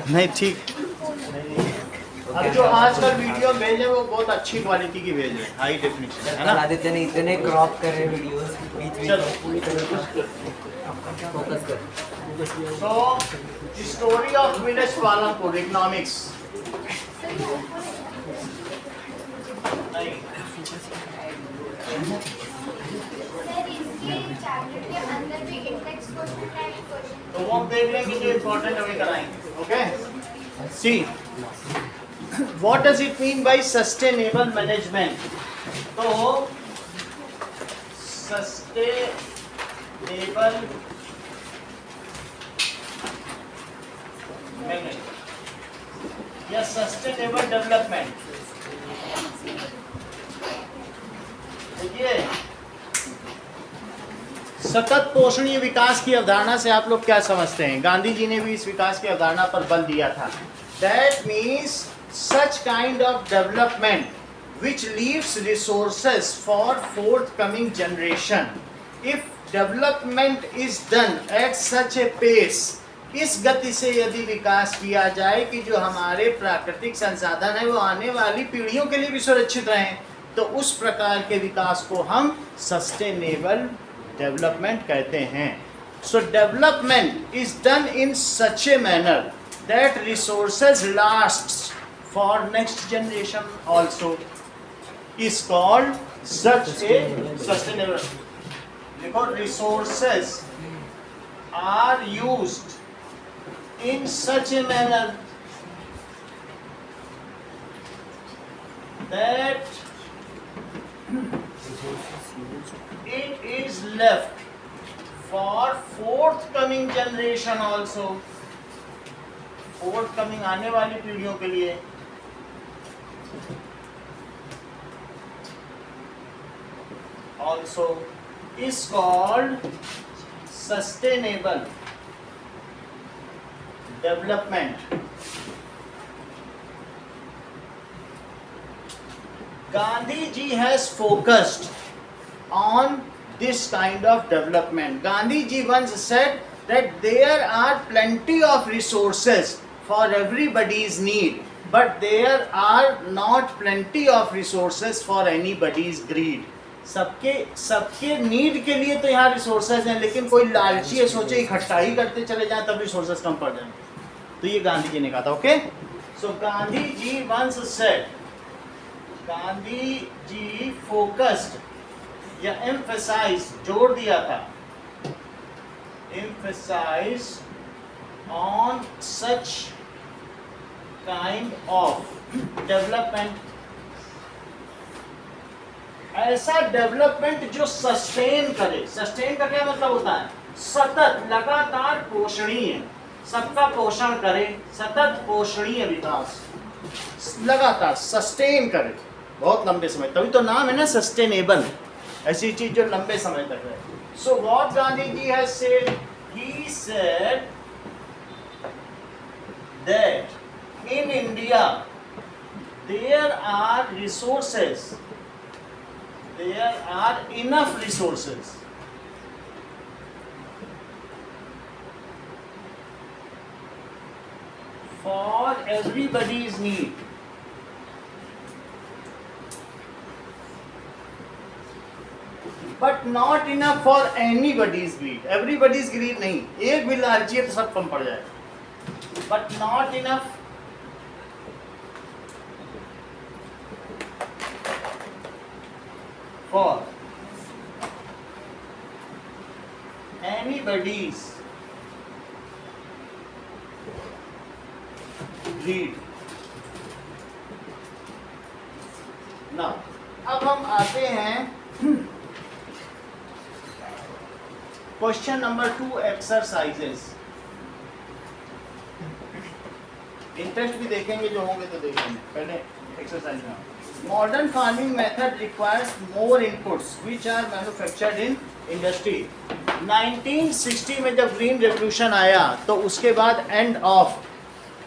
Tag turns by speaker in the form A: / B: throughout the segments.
A: नहीं ठीक। अब जो आजकल वीडियो भेजे वो बहुत अच्छी क्वालिटी की भेजे, हाई डेफिनेशन है ना।
B: आदित्य ने इतने क्रॉप कर रहे वीडियोस बीच बीच
A: चलो।
B: में पूरी तरह फोकस कर।
A: So story of village Palanpur economics. तो वो हम देख लेंगे जो इम्पोर्टेंट हमें कराएंगे। Okay, see what does it mean by sustainable management. तो सस्टेनेबल मैनेजमेंट या सस्टेनेबल डेवलपमेंट, देखिए सतत पोषणीय विकास की अवधारणा से आप लोग क्या समझते हैं। गांधी जी ने भी इस विकास की अवधारणा पर बल दिया था। That means such kind of development which leaves resources for forthcoming generation. If development is done at such a pace, इस गति से यदि विकास किया जाए कि जो हमारे प्राकृतिक संसाधन है वो आने वाली पीढ़ियों के लिए भी सुरक्षित रहें, तो उस प्रकार के विकास को हम सस्टेनेबल डेवलपमेंट कहते हैं। So development is done in such a manner that resources lasts for next generation also is called such a sustainable. देखो, resources are used in such a manner that it is left for forthcoming generation also, forthcoming आने वाली पीढ़ियों के लिए also is called sustainable development. Gandhi ji has focused on this kind of development. Gandhi ji once said that there are plenty of resources for everybody's need, but there are not plenty of resources for anybody's greed. सबके need के लिए तो यहाँ resources हैं, लेकिन कोई लालची है सोचे इकट्ठा ही करते चले जाएं तब रिसोर्सेज कम पड़ जाएं। तो ये गांधी जी ने कहा था। Okay, so Gandhi ji once said, Gandhi ji focused या एम्फेसाइज जोर दिया था, emphasize on such kind of development, ऐसा डेवलपमेंट जो सस्टेन करे। सस्टेन का क्या मतलब होता है? सतत, लगातार पोषणीय, सबका पोषण करे, सतत पोषणीय विकास, लगातार सस्टेन करे बहुत लंबे समय। तभी तो नाम है ना सस्टेनेबल, ऐसी चीज जो लंबे समय तक रहे। So what Gandhi ji has said, he said that in India there are resources, there are enough resources for everybody's need, but not enough for anybody's greed. Everybody's greed नहीं, एक भी लालची है तो सब कम पड़ जाएगा, but not enough for anybody's greed. ना अब हम आते हैं क्वेश्चन नंबर 2, एक्सरसाइजेस। इंटरेस्ट भी देखेंगे जो होंगे तो देखेंगे, पहले एक्सरसाइज में। Modern farming method requires more inputs which are manufactured in industry. 1960 में जब ग्रीन रेवोल्यूशन आया तो उसके बाद एंड ऑफ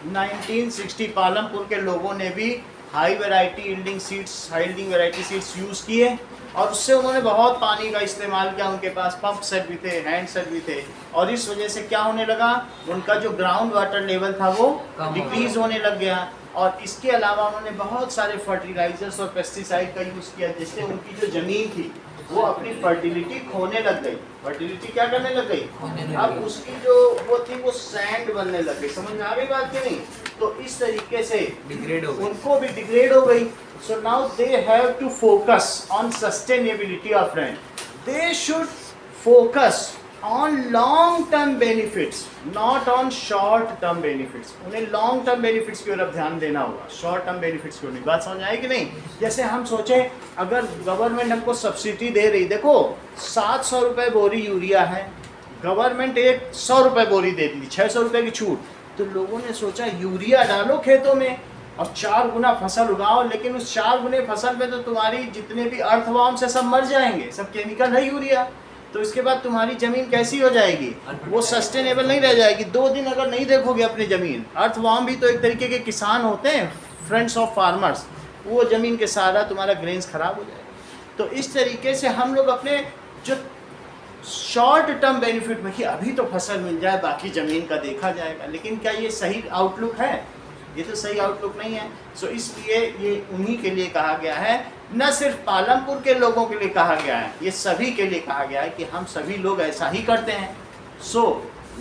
A: 1960 पालमपुर के लोगों ने भी high variety yielding seeds, high yielding variety seeds use किए और उससे उन्होंने बहुत पानी का इस्तेमाल किया। उनके पास पंप सेट भी थे, हैंड सेट भी थे और इस वजह से क्या होने लगा, उनका जो ग्राउंड वाटर लेवल था वो डिक्रीज होने लग गया। और इसके अलावा उन्होंने बहुत सारे फर्टिलाइजर्स और पेस्टिसाइड का यूज़ किया, जिससे उनकी जो ज़मीन थी वो अपनी फर्टिलिटी खोने लग गई। फर्टिलिटी क्या करने लग गई, अब उसकी जो वो थी वो सैंड बनने लग गई। समझ में आ गई बात कि नहीं? तो इस तरीके से
B: डिग्रेड हो गई,
A: उनको भी डिग्रेड हो गई। So now they have to focus on sustainability of land. They should focus on long term benefits, not on short term benefits. उन्हें लॉन्ग टर्म बेनिफिट्स की ओर ध्यान देना होगा, शॉर्ट टर्म बेनिफिट्स की ओर नहीं। बात समझ आई कि नहीं? जैसे हम सोचें अगर गवर्नमेंट हमको सब्सिडी दे रही, देखो 700 रुपये बोरी यूरिया है, गवर्नमेंट एक 100 रुपये बोरी दे दी, 600 रुपये की छूट। तो लोगों ने सोचा यूरिया डालो खेतों में और 4 गुना फसल उगाओ, लेकिन उस 4 गुने फसल में तो तुम्हारी जितने भी अर्थवॉर्म से सब मर जाएंगे, सब केमिकल है यूरिया। तो इसके बाद तुम्हारी ज़मीन कैसी हो जाएगी, वो सस्टेनेबल नहीं रह जाएगी। 2 दिन अगर नहीं देखोगे अपनी ज़मीन, अर्थवॉर्म भी तो एक तरीके के किसान होते हैं, फ्रेंड्स ऑफ फार्मर्स, वो ज़मीन के सारा तुम्हारा ग्रेन्स खराब हो जाएगा। तो इस तरीके से हम लोग अपने जो शॉर्ट टर्म बेनिफिट में कि अभी तो फसल मिल जाए, बाकी ज़मीन का देखा जाएगा, लेकिन क्या ये सही आउटलुक है? ये तो सही आउटलुक नहीं है। सो इसलिए ये उन्हीं के लिए कहा गया है, न सिर्फ पालमपुर के लोगों के लिए कहा गया है, ये सभी के लिए कहा गया है कि हम सभी लोग ऐसा ही करते हैं। So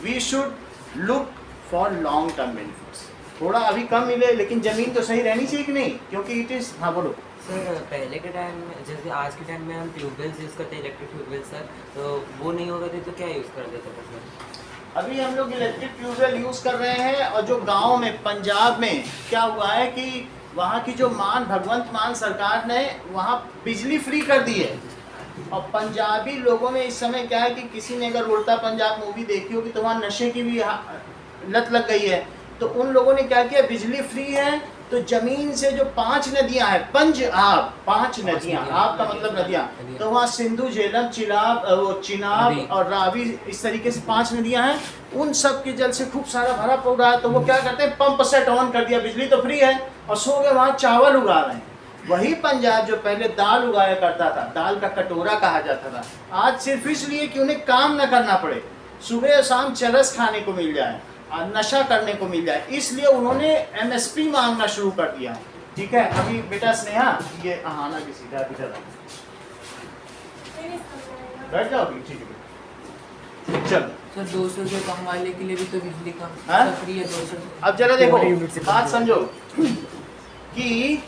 A: we should look for long term benefits. थोड़ा अभी कम मिले लेकिन ज़मीन तो सही रहनी चाहिए कि नहीं, क्योंकि इट इज़, हाँ बोलो
B: सर। पहले के टाइम में, जैसे आज के टाइम में हम ट्यूबवेल्स यूज़ करते हैं, इलेक्ट्रिक ट्यूबवेल्स सर, तो वो नहीं होगा तो क्या यूज़ कर देते थे सर?
A: अभी हम लोग इलेक्ट्रिक ट्यूबवेल यूज़ कर रहे हैं। और जो गांव में, पंजाब में क्या हुआ है कि वहाँ की जो भगवंत मान सरकार ने वहाँ बिजली फ्री कर दी है। और पंजाबी लोगों में इस समय क्या है कि किसी ने अगर उड़ता पंजाब मूवी देखी होगी तो वहाँ नशे की भी लत लग गई है। तो उन लोगों ने क्या किया, बिजली फ्री है तो ज़मीन से जो 5 नदियाँ हैं, पंजाब 5 नदियाँ, आप का मतलब नदियाँ, तो वहाँ सिंधु, झेलम, चिनाब और रावी, इस तरीके से 5 नदियाँ हैं। उन सब के जल से खूब सारा भरा पड़ा है। तो वो क्या करते हैं, पंप सेट ऑन कर दिया, बिजली तो फ्री है, और सो गए वहाँ चावल उगा रहे हैं। वही पंजाब जो पहले दाल उगाया करता था, दाल का कटोरा कहा जाता था, आज सिर्फ इसलिए कि उन्हें काम न करना पड़े, सुबह और शाम चरस खाने को मिल जाए, नशा करने को मिल जाए, इसलिए उन्होंने MSP मांगना शुरू कर दिया। ठीक है, अभी बेटा स्नेहा ये आना भी सीधा बैठ जाओ अभी, ठीक है चलो।
C: सर 200 रुपये कम वाले के लिए भी तो बिजली का
A: हाँ?
C: फ्री है 200।
A: अब जरा देखो बात समझो कि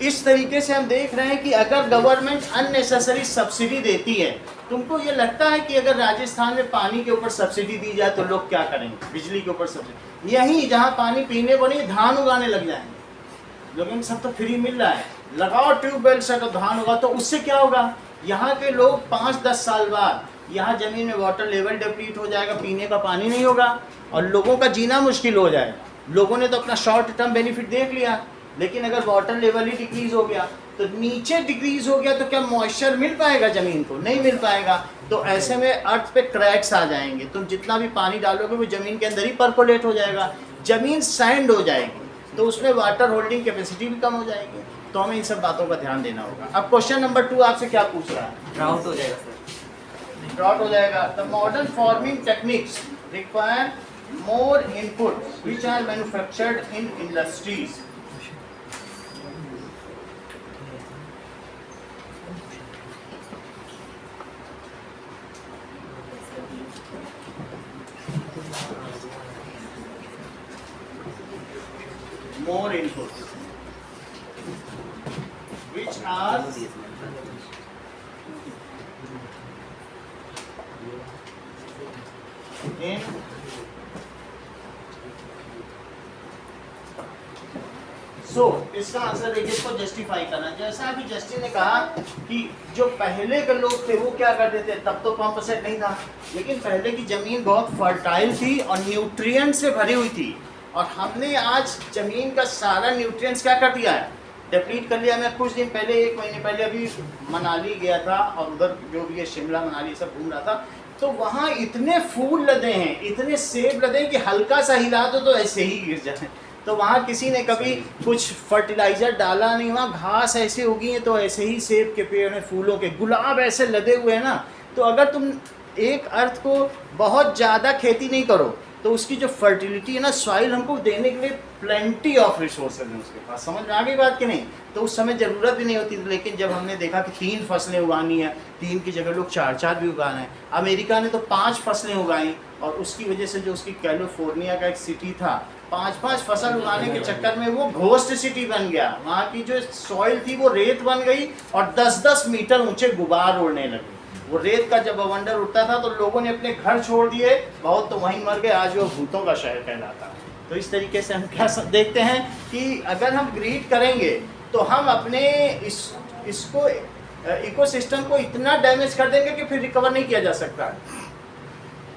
A: इस तरीके से हम देख रहे हैं कि अगर गवर्नमेंट अननेसेसरी सब्सिडी देती है, तुमको ये लगता है कि अगर राजस्थान में पानी के ऊपर सब्सिडी दी जाए तो लोग क्या करेंगे, बिजली के ऊपर सब्सिडी, यहीं जहाँ पानी पीने को नहीं धान उगाने लग जाएंगे। लेकिन सब तो फ्री मिल रहा है, लगाओ ट्यूबवेल से तो धान होगा। तो उससे क्या होगा, यहाँ के लोग 5-10 साल बाद यहाँ ज़मीन में वाटर लेवल डिप्लीट हो जाएगा, पीने का पानी नहीं होगा और लोगों का जीना मुश्किल हो जाएगा। लोगों ने तो अपना शॉर्ट टर्म बेनिफिट देख लिया, लेकिन अगर वाटर लेवल ही डिक्रीज हो गया तो नीचे डिक्रीज हो गया तो क्या मॉइस्चर मिल पाएगा ज़मीन को, नहीं मिल पाएगा। तो ऐसे में अर्थ पे क्रैक्स आ जाएंगे, तुम जितना भी पानी डालोगे वो ज़मीन के अंदर ही परकोलेट हो जाएगा, ज़मीन सैंड हो जाएगी, तो उसमें वाटर होल्डिंग कैपेसिटी भी कम हो जाएगी। तो हमें इन सब बातों का ध्यान देना होगा। अब क्वेश्चन नंबर 2 आपसे क्या पूछ रहा है,
B: ड्राउट हो जाएगा सर,
A: ड्रॉट हो जाएगा। The modern farming techniques require more input which are manufactured in industries. More input which are in इसका आंसर देखिए, इसको जस्टिफाई करना। जैसा अभी जस्टिस ने कहा कि जो पहले के लोग थे वो क्या करते थे, तब तो पंप सेट नहीं था, लेकिन पहले की जमीन बहुत फर्टाइल थी और न्यूट्रिएंट से भरी हुई थी, और हमने आज जमीन का सारा न्यूट्रिएंट्स क्या कर दिया है, डिप्लीट कर लिया। मैं कुछ दिन पहले, 1 महीने पहले अभी मनाली गया था और उधर जो भी है शिमला मनाली सब घूम रहा था, तो वहाँ इतने फूल लदे हैं, इतने सेब लदे हैं कि हल्का सा हिला दो तो ऐसे ही गिर जाए। तो वहाँ किसी ने कभी कुछ फर्टिलाइज़र डाला नहीं, वहाँ घास ऐसे उगी है, तो ऐसे ही सेब के पेड़ हैं, फूलों के, गुलाब ऐसे लदे हुए हैं ना। तो अगर तुम एक अर्थ को बहुत ज़्यादा खेती नहीं करो तो उसकी जो फर्टिलिटी है ना, सॉइल हमको देने के लिए प्लेंटी ऑफ रिसोर्सेज हैं उसके पास। समझ में आ गई बात कि नहीं? तो उस समय ज़रूरत भी नहीं होती थी, लेकिन जब हमने देखा कि 3 फसलें उगानी है, 3 की जगह लोग 4-4 भी उगाना है। अमेरिका ने तो 5 फसलें उगाई, और उसकी वजह से जो उसकी कैलिफोर्निया का एक सिटी था, 5-5 फसल उगाने के चक्कर में वो घोस्ट सिटी बन गया। वहाँ की जो सॉइल थी वो रेत बन गई, और 10-10 मीटर ऊंचे गुबार उड़ने लगे। वो रेत का जब बवंडर उठता था तो लोगों ने अपने घर छोड़ दिए, बहुत तो वहीं मर गए। आज वो भूतों का शहर कहलाता है। तो इस तरीके से हम क्या देखते हैं कि अगर हम ग्रीड करेंगे तो हम अपने इसको इकोसिस्टम को इतना डैमेज कर देंगे कि फिर रिकवर नहीं किया जा सकता।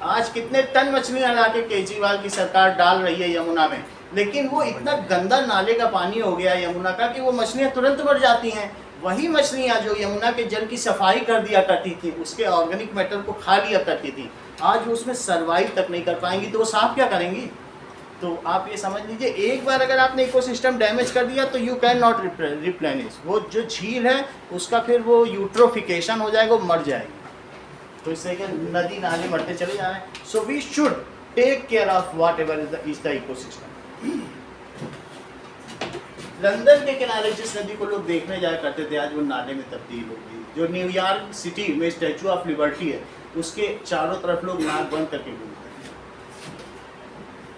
A: आज कितने टन मछलियां ला के केजरीवाल की सरकार डाल रही है यमुना में, लेकिन वो इतना गंदा नाले का पानी हो गया यमुना का कि वो मछलियां तुरंत मर जाती हैं। वही मछलियां जो यमुना के जल की सफाई कर दिया करती थी, उसके ऑर्गेनिक मैटर को खा लिया करती थी, आज वो उसमें सर्वाइव तक नहीं कर पाएंगी, तो वो साफ क्या करेंगी? तो आप ये समझ लीजिए, एक बार अगर आपने इकोसिस्टम डैमेज कर दिया तो यू कैन नॉट रिप्लेनिश। वो जो झील है उसका फिर वो यूट्रोफिकेशन हो जाएगा, वो मर जाएगी। तो इससे कि नदी नाले मरते चले जा रहे हैं। So we should take care of whatever is the ecosystem. London के किनारे जिस नदी को लोग देखने जाया करते थे, आज वो नाले में तब्दील हो गई। जो न्यूयॉर्क सिटी में स्टैचू ऑफ लिबर्टी है, उसके चारों तरफ लोग नाक बंद करके घूमते हैं।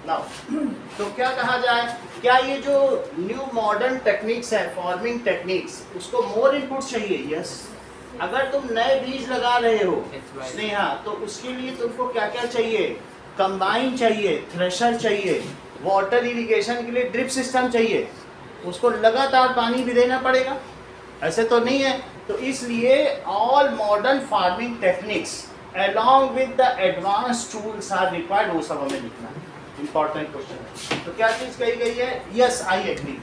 A: नाउ तो क्या कहा जाए, क्या ये जो न्यू मॉडर्न टेक्निक्स है, फार्मिंग टेक्निक्स, उसको मोर इनपुट चाहिए? यस। अगर तुम नए बीज लगा रहे हो स्नेहा, तो उसके लिए तुमको क्या क्या चाहिए? कंबाइन चाहिए, थ्रेशर चाहिए, वाटर इरिगेशन के लिए ड्रिप सिस्टम चाहिए, उसको लगातार पानी भी देना पड़ेगा, ऐसे तो नहीं है। तो इसलिए all modern farming techniques along with the advanced tools are required, वो सब हमें लिखना है। इंपॉर्टेंट क्वेश्चन है। तो क्या चीज कही गई है? Yes, I agree.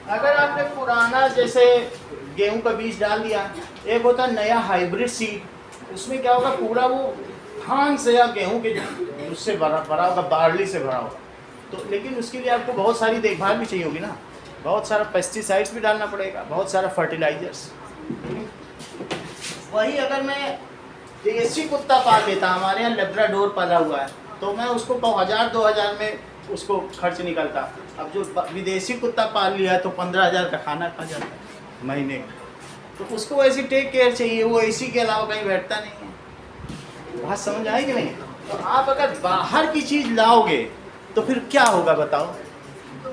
A: अगर आपने पुराना जैसे गेहूं का बीज डाल दिया, एक होता है नया हाइब्रिड सीड, उसमें क्या होगा, पूरा वो धान से या गेहूं के उससे भरा होगा, बार्ली से भरा होगा। तो लेकिन उसके लिए आपको बहुत सारी देखभाल भी चाहिए होगी ना, बहुत सारा पेस्टिसाइड्स भी डालना पड़ेगा, बहुत सारा फर्टिलाइजर्स। वही अगर मैं देसी कुत्ता पाल लेता, हमारे यहाँ लेब्राडोर पाला हुआ है, तो मैं उसको 1000-2000 में उसको खर्च निकलता। अब जो विदेशी कुत्ता पाल लिया है तो 15,000 का खाना खा जाता है महीने का। तो उसको ऐसी टेक केयर चाहिए, वो एसी के अलावा कहीं बैठता नहीं है। बात समझ आई कि नहीं? तो आप अगर बाहर की चीज़ लाओगे तो फिर क्या होगा बताओ?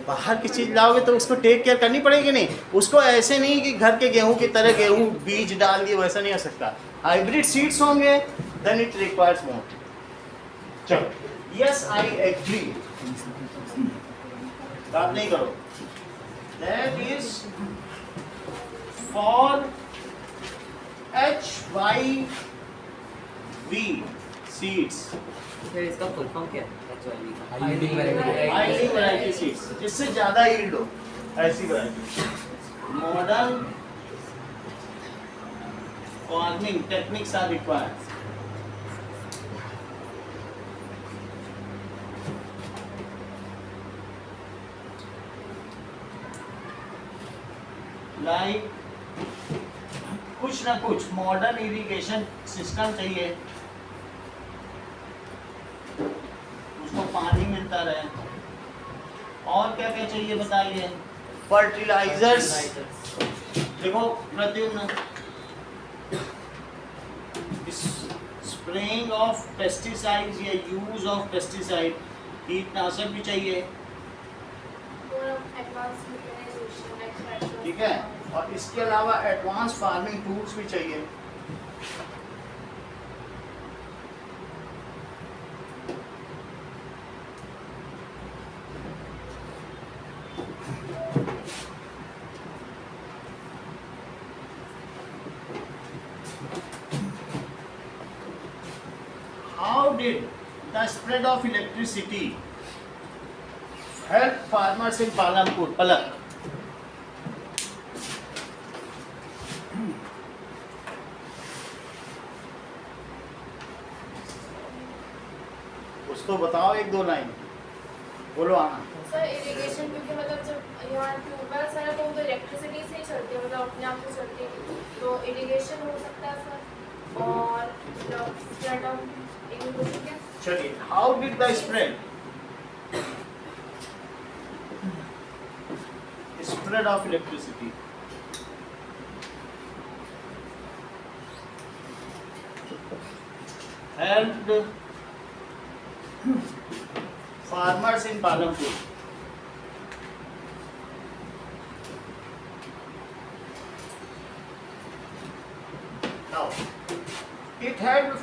A: बाहर की चीज़ लाओगे तो उसको टेक केयर करनी पड़ेगी नहीं। उसको ऐसे नहीं कि घर के गेहूं की तरह गेहूं बीज डाल दिए, वैसा नहीं हो सकता। हाइब्रिड सीड्स होंगे, देन इट रिक्वायर्स मोर। चलो, यस आई एग्री। बात नहीं करो। That is for HYV seeds.
B: फिर इसका फुल फॉर्म क्या है?
C: Yielding variety.
A: Highly variety seeds, जिससे ज्यादा यील्ड हो, ऐसी variety. Modern farming techniques are required. Like कुछ ना कुछ मॉडर्न इरिगेशन सिस्टम चाहिए, उसको पानी मिलता रहे। और क्या क्या चाहिए बताइए? फर्टिलाइजर्स। देखो प्रत्युम्न, स्प्रेइंग ऑफ पेस्टिसाइड्स या यूज ऑफ पेस्टिसाइड, कीटनाशक भी चाहिए, ठीक है। और इसके अलावा एडवांस फार्मिंग टूल्स भी चाहिए। How did the spread of electricity help farmers in Palampur? Palak. तो बताओ एक दो लाइन बोलो आना।
D: सर इरिगेशन क्योंकि मतलब जब यहाँ ट्यूबवेल्स है तो वो तो इलेक्ट्रिसिटी से ही चलती है, मतलब अपने आप से चलती है, तो इरिगेशन हो सकता है सर। और स्प्रेड ऑफ इरिगेशन क्या?
A: चलिए, how did the spread of electricity? helped farmers in Palampur. Now, it had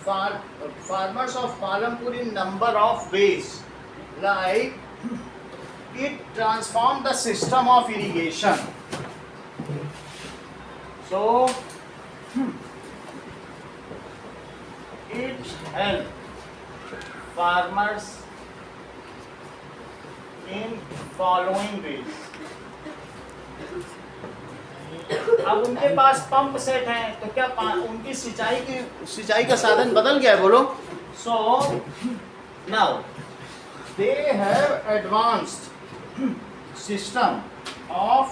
A: farmers of Palampur in number of ways. Like, it transformed the system of irrigation. So, it helped farmers in following ways. अब उनके पास pump set है तो क्या उनकी सिंचाई का साधन बदल गया है? बोलो। सो now they have advanced system of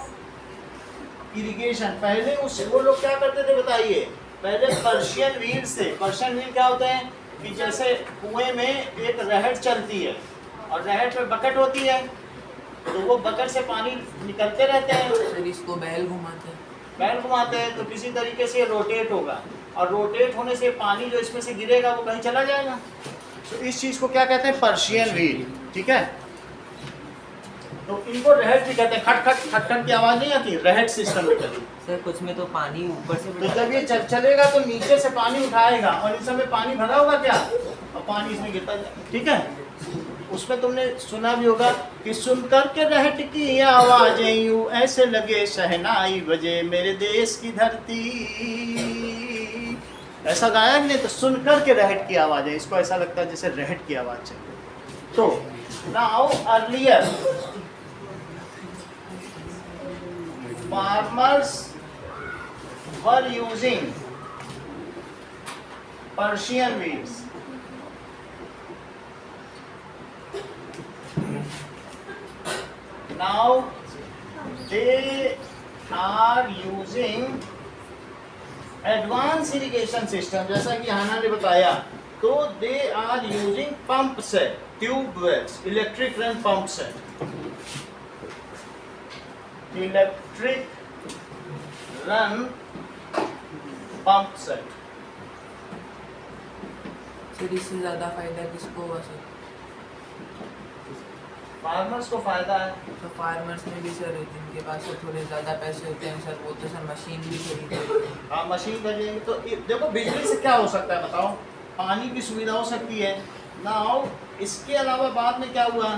A: irrigation. पहले वो लोग क्या करते थे बताइए? पहले पर्शियन व्हील से, पर्शियन व्हील क्या होता है कि जैसे कुएं में एक रहट चलती है और रहट में बकेट होती है, तो वो बकेट से पानी निकलते रहते हैं।
C: सर इसको बैल घुमाते हैं
A: तो किसी तरीके से रोटेट होगा और रोटेट होने से पानी जो इसमें से गिरेगा वो कहीं चला जाएगा। तो इस चीज़ को क्या कहते हैं? Persian wheel. ठीक है, तो इनको रहट भी कहते हैं। खट खट खट खट की आवाज़ नहीं आती, रहट सिस्टम में कहते हैं।
B: सर कुछ में तो पानी ऊपर से
A: तो जब ये चलेगा तो नीचे से पानी उठाएगा और इस समय पानी भरा होगा क्या, और पानी इसमें गिरता जाएगा। ठीक है, उसमें तुमने सुना भी होगा कि सुनकर के रहट की आवाज़ें यूं ऐसे लगे शहनाई बजे मेरे देश की धरती, ऐसा गाया कि नहीं? तो सुनकर के रहट की आवाज़ें, इसको ऐसा लगता है जैसे रहट की आवाज़ चल। तो now earlier farmers were using Persian wheels. Now they are using advanced irrigation system, जैसा कि हाना ने बताया। तो they are using pump set, tube wells, electric run pump set. Electric run pump set.
C: Sir इससे ज़्यादा फायदा किसको होगा सर?
A: फार्मर्स को फायदा है।
C: तो फार्मर्स में भी सर जिनके पास सर थोड़े ज़्यादा पैसे होते हैं सर, वो तो सर मशीन भी खरीदेंगे।
A: हाँ, मशीन खरीदेंगे। तो देखो बिजली से क्या हो सकता है बताओ? पानी की सुविधा हो सकती है। नाउ इसके अलावा बाद में क्या हुआ?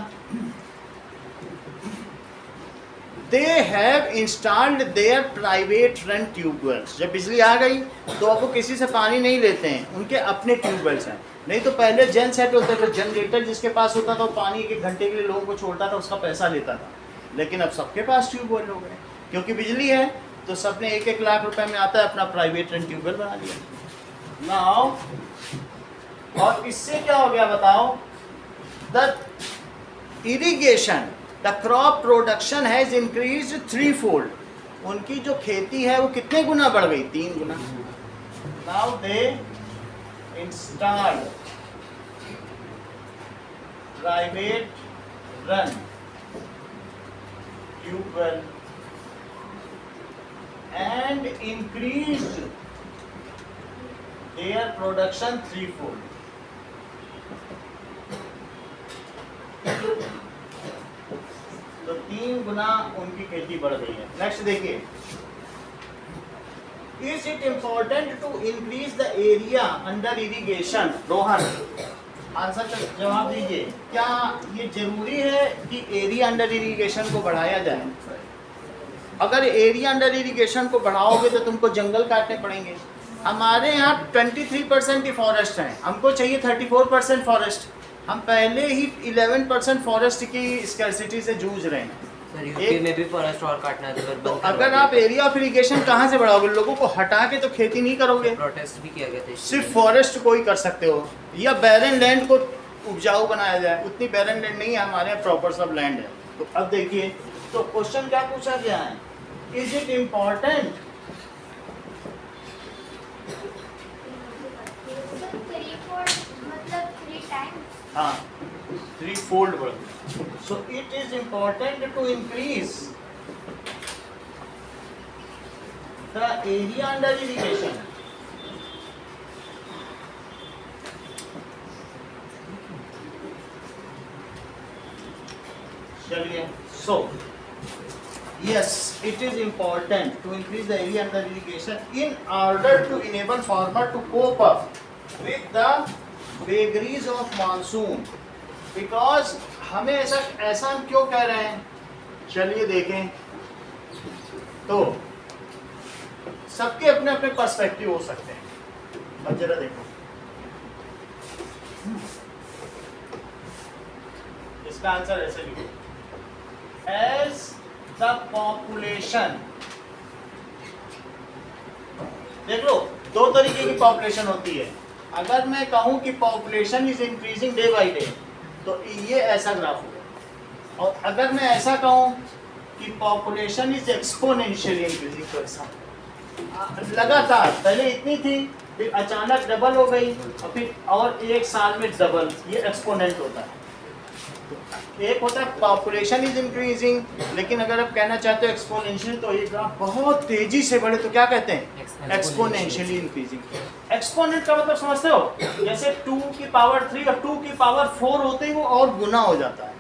A: They have installed there private run tube wells. जब बिजली आ गई तो अब वो किसी से पानी नहीं लेते हैं, उनके अपने ट्यूबवेल्स हैं। नहीं तो पहले जेन सेट होते थे, जनरेटर जिसके पास होता था वो पानी एक घंटे के लिए लोगों को छोड़ता था, उसका पैसा लेता था। लेकिन अब सबके पास ट्यूबवेल हो गए, क्योंकि बिजली है तो सबने 1-1 लाख रुपए में आता है अपना प्राइवेट रन ट्यूबवेल बना लिया। नाउ और इससे क्या हो गया बताओ? The irrigation, the crop production has increase 3-fold। उनकी जो खेती है वो कितने गुना बढ़ गई? 3 गुना। Now they installed private run tubewell and increased their production 3-fold. तो 3 गुना उनकी खेती बढ़ गई है। नेक्स्ट देखिए, Is it important to increase the area under irrigation? Rohan answer का जवाब दीजिए। क्या ये जरूरी है कि एरिया अंडर इरिगेशन को बढ़ाया जाए? अगर एरिया अंडर इरिगेशन को बढ़ाओगे तो तुमको जंगल काटने पड़ेंगे। हमारे यहाँ 23% ही फॉरेस्ट हैं, हमको चाहिए 34% फॉरेस्ट। हम पहले ही 11% फॉरेस्ट की स्कैर्सिटी से जूझ रहे हैं।
B: सर यूपी में भी फॉरेस्ट और काटना है तो
A: तो अगर आप एरिया ऑफ इरिगेशन कहाँ से बढ़ाओगे? लोगों को हटा के तो खेती नहीं करोगे।
B: प्रोटेस्ट भी किया गया था।
A: सिर्फ फॉरेस्ट को ही कर सकते हो, या बैरन लैंड को उपजाऊ बनाया जाए, उतनी बैरन लैंड नहीं है हमारे यहाँ, प्रॉपर सब लैंड है। तो अब देखिए, तो क्वेश्चन क्या पूछा गया है, इज इट इम्पॉर्टेंट? हाँ, 3-fold बढ़। So it is important to increase the area under irrigation. चलिए, so yes, it is important to increase the area under irrigation in order to enable farmer to cope up with the vagaries of monsoon, because हमें ऐसा हम क्यों कह रहे हैं, चलिए देखें। तो सबके अपने अपने पर्सपेक्टिव हो सकते हैं। अब जरा देखो, इसका आंसर ऐसे लिखो, as the population, देख लो दो तरीके की पॉपुलेशन होती है। अगर मैं कहूं कि population is increasing day by day, तो ये ऐसा ग्राफ होगा। और अगर मैं ऐसा कहूं कि पॉपुलेशन इज एक्सपोनेंशियली इंक्रीजिंग, तो ऐसा लगातार, पहले इतनी थी फिर अचानक डबल हो गई और फिर और एक साल में डबल, ये एक्सपोनेंट होता है। एक होता है पॉपुलेशन इज इंक्रीजिंग, लेकिन अगर आप कहना चाहते हो एक्सपोनेंशियल, तो ये ग्राफ बहुत तेजी से बढ़े तो क्या कहते हैं, एक्सपोनेंशियली इंक्रीजिंग। एक्सपोनेंट का मतलब समझते हो, जैसे 2 की पावर 3 और 2 की पावर 4 होते ही वो और गुना हो जाता है।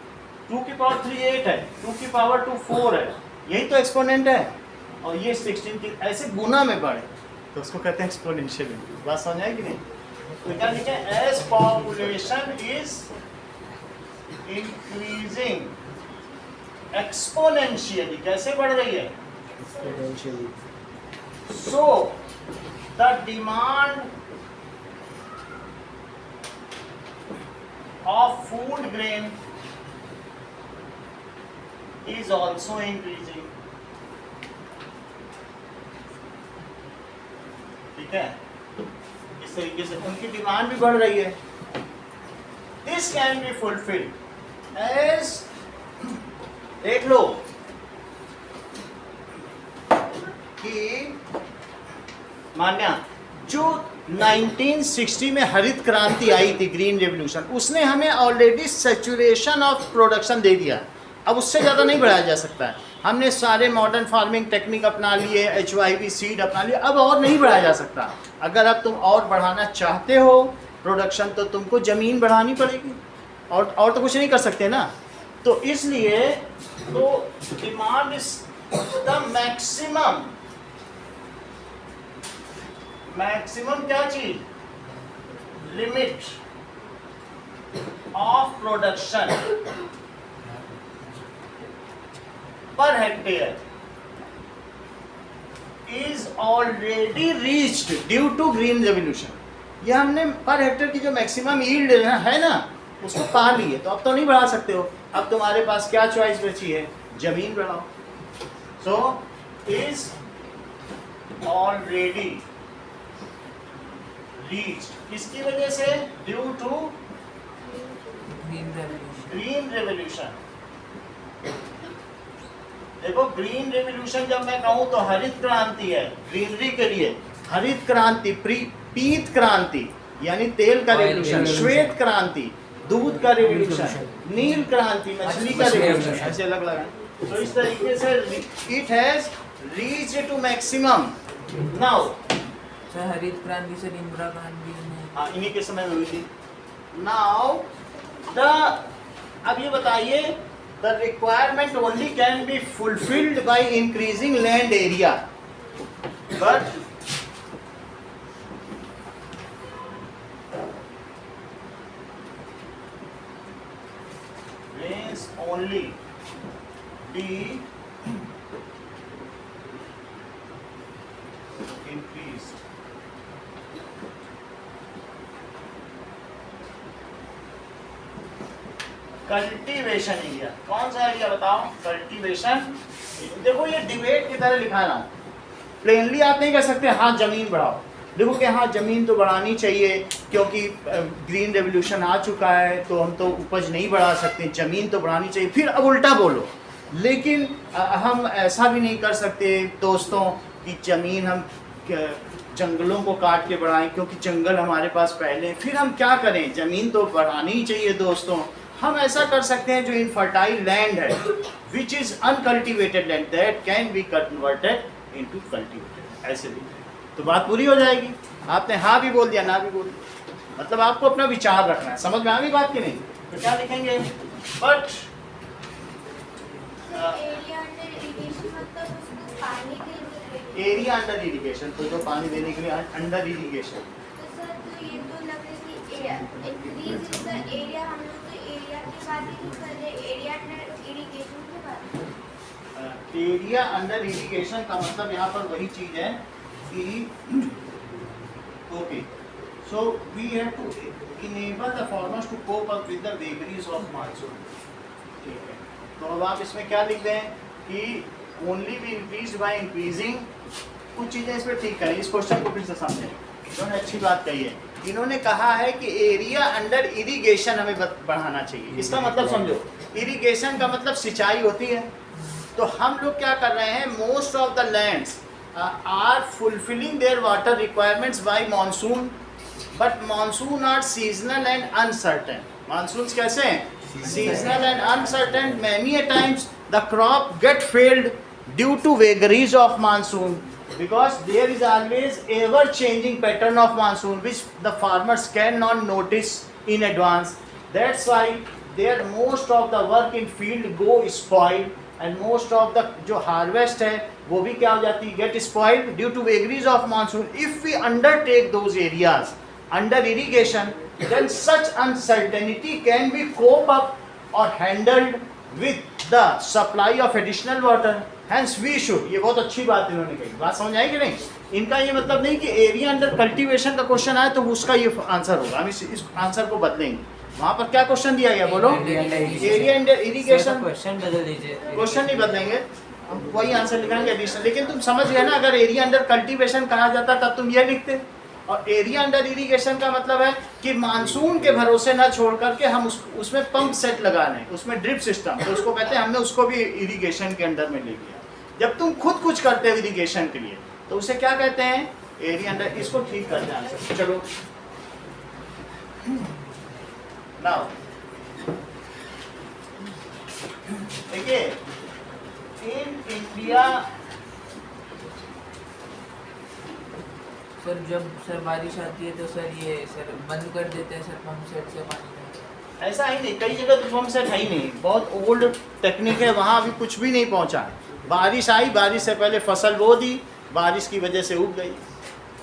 A: 2 की पावर 3 8 है, 2 की पावर 2 4 है, यही तो एक्सपोनेंट है। और ये 16 की ऐसे गुना में बढ़े तो उसको कहते हैं एक्सपोनेंशियल। बात समझ आई कि नहीं? तो क्या लिखे, as population is increasing exponentially, कैसे बढ़ रही है, so the demand of food grain is also increasing. ठीक है, इस तरीके से उनकी डिमांड भी बढ़ रही है। This can be fulfilled as, देख लो कि मान्या जो 1960 में हरित क्रांति आई थी, ग्रीन रेवोल्यूशन, उसने हमें ऑलरेडी सैचुरेशन ऑफ प्रोडक्शन दे दिया। अब उससे ज़्यादा नहीं बढ़ाया जा सकता है। हमने सारे मॉडर्न फार्मिंग टेक्निक अपना लिए, HYP सीड अपना लिए, अब और नहीं बढ़ाया जा सकता। अगर अब तुम और बढ़ाना चाहते हो प्रोडक्शन, तो तुमको ज़मीन बढ़ानी पड़ेगी, और तो कुछ नहीं कर सकते ना। तो इसलिए तो डिमांड इज द मैक्सिमम क्या चीज, limit of production per hectare is already reached due to green revolution. ये हमने पर हेक्टेयर की जो मैक्सिमम यील्ड है ना, उसको पा लिए। तो अब तो नहीं बढ़ा सकते हो। अब तुम्हारे पास क्या चॉइस बची है, जमीन बढ़ाओ। सो इज ऑलरेडी रीच्ड, किसकी वजह से, ड्यू टू ग्रीन रेवोल्यूशन। देखो ग्रीन रेवोल्यूशन जब मैं कहूं तो हरित क्रांति है, ग्रीनरी के लिए। हरित क्रांति, पीत क्रांति यानी तेल का रेवोल्यूशन, श्वेत क्रांति दूध का रेवोल्यूशन, नील क्रांति मछली का रेवोल्यूशन, ऐसे अलग अलग है। तो इस तरीके से it has reached to maximum now.
C: हरित क्रांति से इंदिरा गांधी ने,
A: हाँ, इन्हीं के समय में हुई थी। नाउ अब ये बताइए, the requirement only can be fulfilled by increasing land area, but rains only be increased cultivation area. कौन सा एरिया बताओ, कल्टीवेशन। देखो ये डिबेट की तरह लिखा रहा हूं, प्लेनली आप नहीं कह सकते हाँ जमीन बढ़ाओ, देखो कि हाँ ज़मीन तो बढ़ानी चाहिए क्योंकि ग्रीन रेवोल्यूशन आ चुका है, तो हम तो उपज नहीं बढ़ा सकते, ज़मीन तो बढ़ानी चाहिए। फिर अब उल्टा बोलो, लेकिन हम ऐसा भी नहीं कर सकते दोस्तों कि ज़मीन हम जंगलों को काट के बढ़ाएं, क्योंकि जंगल हमारे पास पहले हैं। फिर हम क्या करें, ज़मीन तो बढ़ानी ही चाहिए दोस्तों। हम ऐसा कर सकते हैं, जो इनफर्टाइल लैंड है which is uncultivated land, that can be converted into cultivated, ऐसे भी। तो बात पूरी हो जाएगी। आपने हाँ भी बोल दिया, ना भी बोल दिया, मतलब आपको अपना विचार रखना है। समझ में आ गई बात की नहीं? तो क्या लिखेंगे, बट
D: एरिया अंडर इरिगेशन मतलब उसको पानी के लिए,
A: एरिया अंडर इरिगेशन, तो जो पानी देने के लिए अंडर इरिगेशन।
D: तो सर तो ये तो लग रहा है कि इंक्रीज इन द एरिया, हम लोग तो एरिया की बात ही नहीं कर रहे, एरिया अंडर इरिगेशन की बात कर रहे हैं।
A: एरिया अंडर इरिगेशन का मतलब यहाँ पर वही चीज़ है कि okay, so we have to enable the farmers to cope up with the vagaries of monsoon. ठीक है, तो अब आप इसमें क्या लिख दें कि only be increase by increasing, कुछ चीज़ें इस पर ठीक करें। इस क्वेश्चन को फिर से समझें, इन्होंने अच्छी बात कही है। इन्होंने कहा है कि एरिया अंडर इरिगेशन हमें बढ़ाना चाहिए। इसका मतलब समझो, इरिगेशन का मतलब सिंचाई होती है। तो हम लोग क्या कर रहे हैं, most of the lands are fulfilling their water requirements by monsoon, but monsoon are seasonal and uncertain. Monsoon कैसे हैं? Seasonal and uncertain. Many a times the crop get failed due to vagaries of monsoon, because there is always ever changing pattern of monsoon which the farmers cannot notice in advance. That's why their most of the work in field go spoiled, and most of the जो harvest है वो भी क्या हो जाती है, get spoiled due to vagaries of monsoon. If we undertake those areas under irrigation, then such uncertainty can be cope up or handled with the supply of additional water. Hence we should, ये बहुत अच्छी बात इन्होंने कही, बात समझ आई कि नहीं? इनका ये मतलब नहीं कि एरिया अंडर कल्टीवेशन का क्वेश्चन आए तो उसका ये आंसर होगा। हम इस आंसर को बदलेंगे। वहाँ पर क्या क्वेश्चन दिया गया, बोलो? Area under irrigation.
B: क्वेश्चन बदल दीजिए,
A: क्वेश्चन नहीं बदलेंगे, वही आंसर लिखाएंगे एडिशनल। लेकिन तुम समझ गए ना, अगर एरिया अंडर कल्टीवेशन कहा जाता तब तुम ये लिखते। और एरिया अंडर इरिगेशन का मतलब है कि मानसून के भरोसे ना छोड़ करके हम उसमें पंप सेट लगा लें, उसमें ड्रिप सिस्टम, तो उसको कहते हैं, हमने उसको भी इरिगेशन के अंडर में ले लिया। जब तुम खुद कुछ करते हो इरिगेशन के लिए तो उसे क्या कहते हैं, एरिया अंडर। इसको ठीक करते हैं आंसर। चलो नाउ देखिए, इन इंडिया
C: सर जब सर बारिश आती है तो सर ये सर बंद कर देते हैं सर पंप सेट से पानी।
A: ऐसा ही नहीं, कई जगह तो पंप सेट है ही नहीं, बहुत ओल्ड टेक्निक है, वहाँ अभी कुछ भी नहीं पहुँचा। बारिश आई, बारिश से पहले फसल बो दी, बारिश की वजह से उग गई।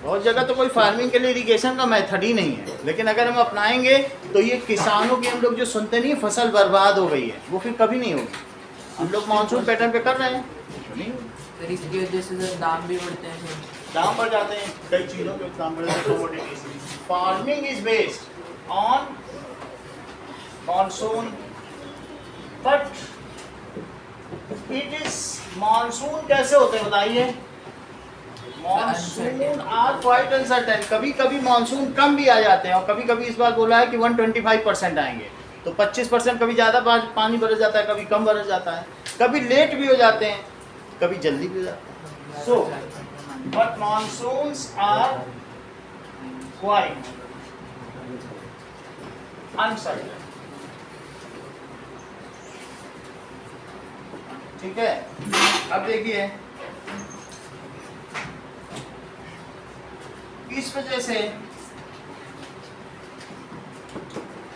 A: बहुत जगह तो कोई फार्मिंग के लिए इरिगेशन का मेथड ही नहीं है। लेकिन अगर हम अपनाएंगे तो ये किसानों की, हम लोग जो सुनते नहीं फसल बर्बाद हो गई है, वो फिर कभी नहीं होगी। हम लोग मानसून पैटर्न पे कर रहे हैं, नहीं
C: सर इसकी वजह से सर दाम भी बढ़ते हैं सर,
A: दाम बढ़ जाते हैं, कई चीज़ों के दाम बढ़ जाते हैं, commodities. Farming is based on monsoon, but it is monsoon कैसे होते हैं बताइए? Monsoon are quite uncertain. कभी कभी मानसून कम भी आ जाते हैं, और कभी कभी इस बार बोला है कि 125% आएंगे, तो 25% कभी ज़्यादा पानी बरस जाता है, कभी कम बरस जाता है, कभी लेट भी हो जाते हैं, कभी जल्दी भी हो जाता है। So but monsoons are quite uncertain. ठीक है, अब देखिए इस वजह से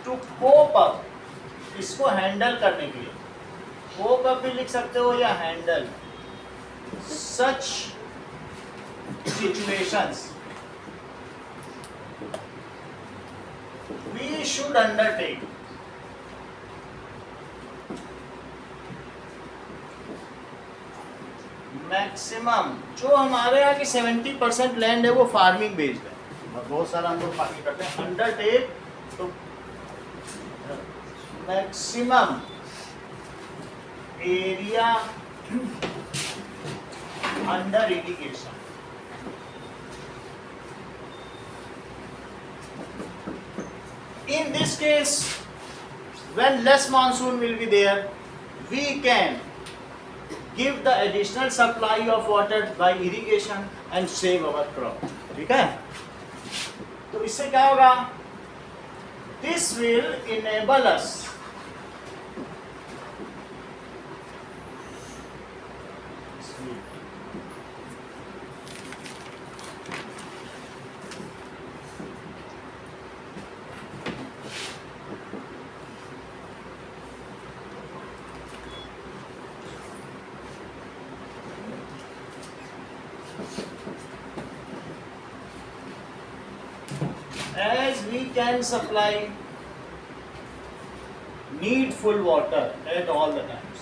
A: टू कोप अप, इसको हैंडल करने के लिए, कोप अप भी लिख सकते हो या handle such situations, we should undertake maximum. जो हमारे यहाँ की 70% लैंड है वो फार्मिंग बेस्ड है, बहुत सारा हम लोग फार्मिंग करते हैं। अंडरटेक तो maximum area under irrigation, in this case, when less monsoon will be there, we can give the additional supply of water by irrigation and save our crop. ठीक है? तो इससे क्या होगा? This will enable us as we can supply needful water at all the times.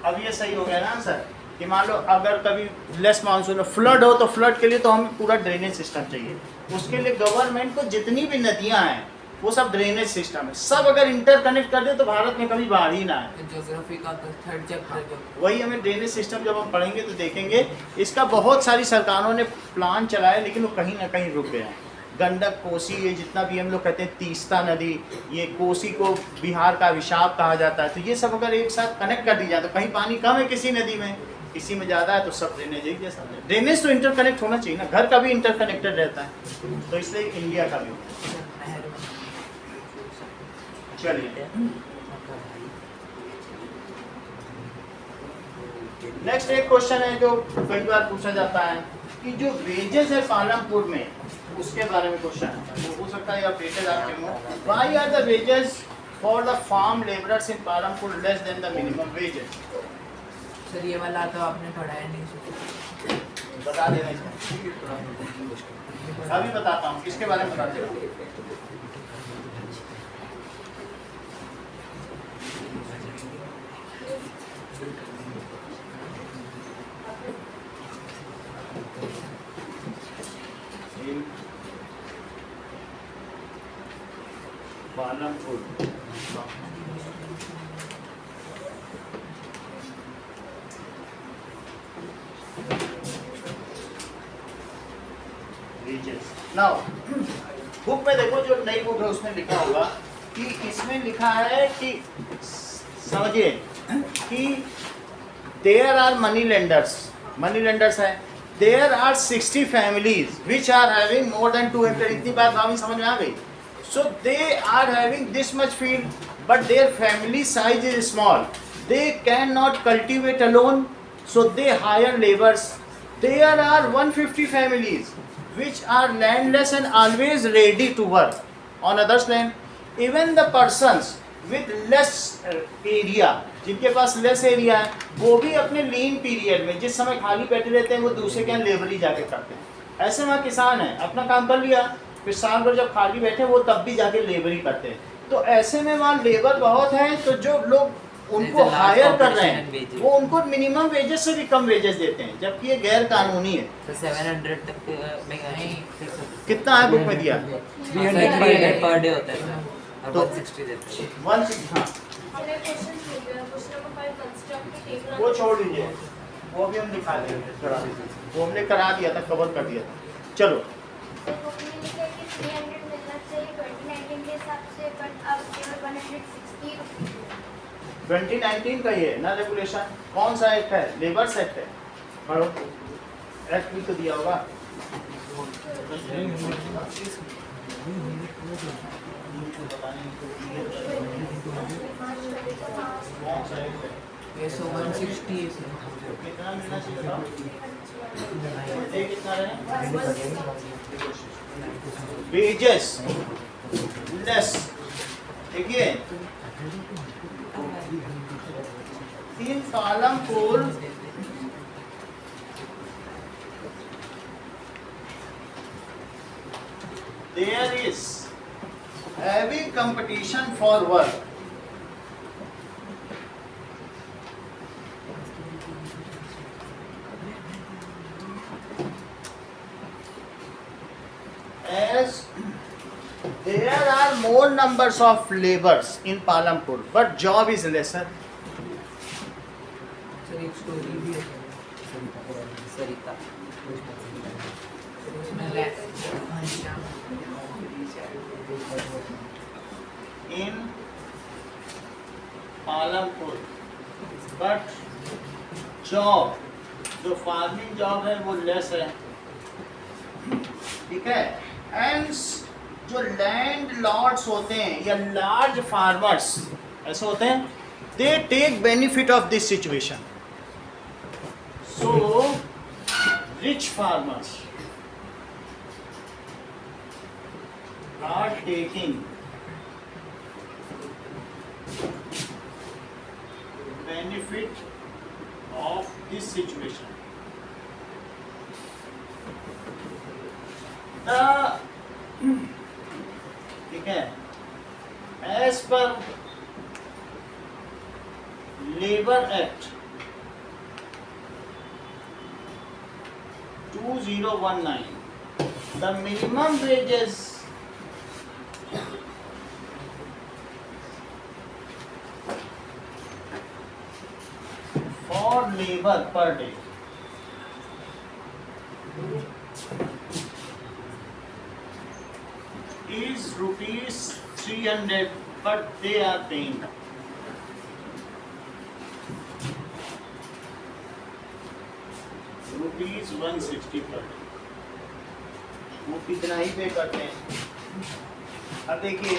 A: अब ये सही हो गया ना सर कि मान लो अगर कभी लेस मानसून फ्लड हो तो फ्लड के लिए तो हमें पूरा ड्रेनेज सिस्टम चाहिए। उसके लिए गवर्नमेंट को जितनी भी नदियां हैं वो सब ड्रेनेज सिस्टम है, सब अगर इंटरकनेक्ट कर दे तो भारत में कभी बाढ़ ही ना आए।
C: ज्योग्राफी का थर्ड चैप्टर जो
A: वही हमें ड्रेनेज सिस्टम जब हम पढ़ेंगे तो देखेंगे। इसका बहुत सारी सरकारों ने प्लान चलाया लेकिन वो कहीं ना कहीं रुक गया है। गंडक, कोसी, ये जितना भी हम लोग कहते हैं तीस्ता नदी, ये कोसी को बिहार का अभिशाप कहा जाता है, तो ये सब अगर एक साथ कनेक्ट कर दी जाए तो कहीं पानी कम है किसी नदी में, किसी में ज़्यादा है तो सब ड्रेनेज एक जैसा है। ड्रेनेज तो इंटरकनेक्ट होना चाहिए ना, घर का भी इंटरकनेक्टेड रहता है, तो इसलिए इंडिया का भी। चलिए नेक्स्ट एक क्वेश्चन है जो कई बार पूछा जाता है कि जो वेजेस है पालमपुर में, उसके बारे में क्वेश्चन है। वो हो सकता है या पेटेड आपके मुंह, why are the wages for the farm labourers in Palampur less than the minimum wages?
C: Sir ये वाला तो आपने पढ़ाया नहीं,
A: बता देना इसमें। अभी बताता हूँ किसके बारे में बता दे रहा हूँ। पालमपुर नाउ बुक में देखो, जो नई बुक है उसमें लिखा होगा कि इसमें लिखा है कि समझिए कि देयर आर मनी लेंडर्स है, there are 60 families which are having more than 2 hectare. इतनी बात भाभी समझ में आ गई? So they are having this much field, but their family size is small. They cannot cultivate alone, so they hire laborers. There are 150 families which are landless and always ready to work on others' land. Even the persons with less area, जिनके पास less area है, वो भी अपने लीन period में जिस समय खाली बैठे रहते हैं वो दूसरे के यहाँ लेबरी जाके करते हैं। ऐसे में किसान है अपना काम कर लिया, फिर शाम को जब खाली बैठे वो तब भी जाके लेबरी करते हैं। तो ऐसे में वहाँ लेबर बहुत है, तो जो लोग उनको हायर कर रहे हैं वो उनको मिनिमम वेजेस से भी कम वेजेस देते हैं, जबकि ये गैर कानूनी है।
B: तो 700 तक नहीं,
A: कितना है बुक में दिया?
B: 300 पर डे होता है सर, और 160 देते हैं।
A: 160, हाँ
D: मैंने क्वेश्चन लिख दिया, क्वेश्चन नंबर 5 कंस्ट्रक्ट टेबल।
A: वो छोड़ दीजिए, वो भी हम दिखा देंगे, करा दीजिए, वो हमने करा दिया था, कवर कर दिया था। चलो
E: तो बुक में लिखा है कि 300 मिलना चाहिए 2019 के हिसाब से, बट अब केवल 160।
A: 2019 का ये ना रेगुलेशन, कौन सा एक्ट है? लेबर एक्ट है, पढ़ो एक्ट भी तो दिया होगा। कौन सा एक्ट है?
C: ये 160 है सर।
A: कितना मिलना चाहिए बताओ? ये कितना रहे? वेजेस लेस, देखिए इन Palampur there is heavy competition for work. As there are more numbers of laborers in Palampur, but job is lesser.
C: Sir एक स्टोरी भी है
A: in पालमपुर, बट जॉब जो फार्मिंग जॉब है वो लेस है, ठीक है। एंड जो लैंड लॉर्ड्स होते हैं या लार्ज फार्मर्स ऐसे होते हैं, they take benefit of this situation. So rich farmers are taking benefit of this situation. ठीक है, as per Labor Act 2019, the minimum wages for labor per day is rupees 300, but they are paying rupees 160 per day। वो कितना ही पे करते हैं। अब देखिए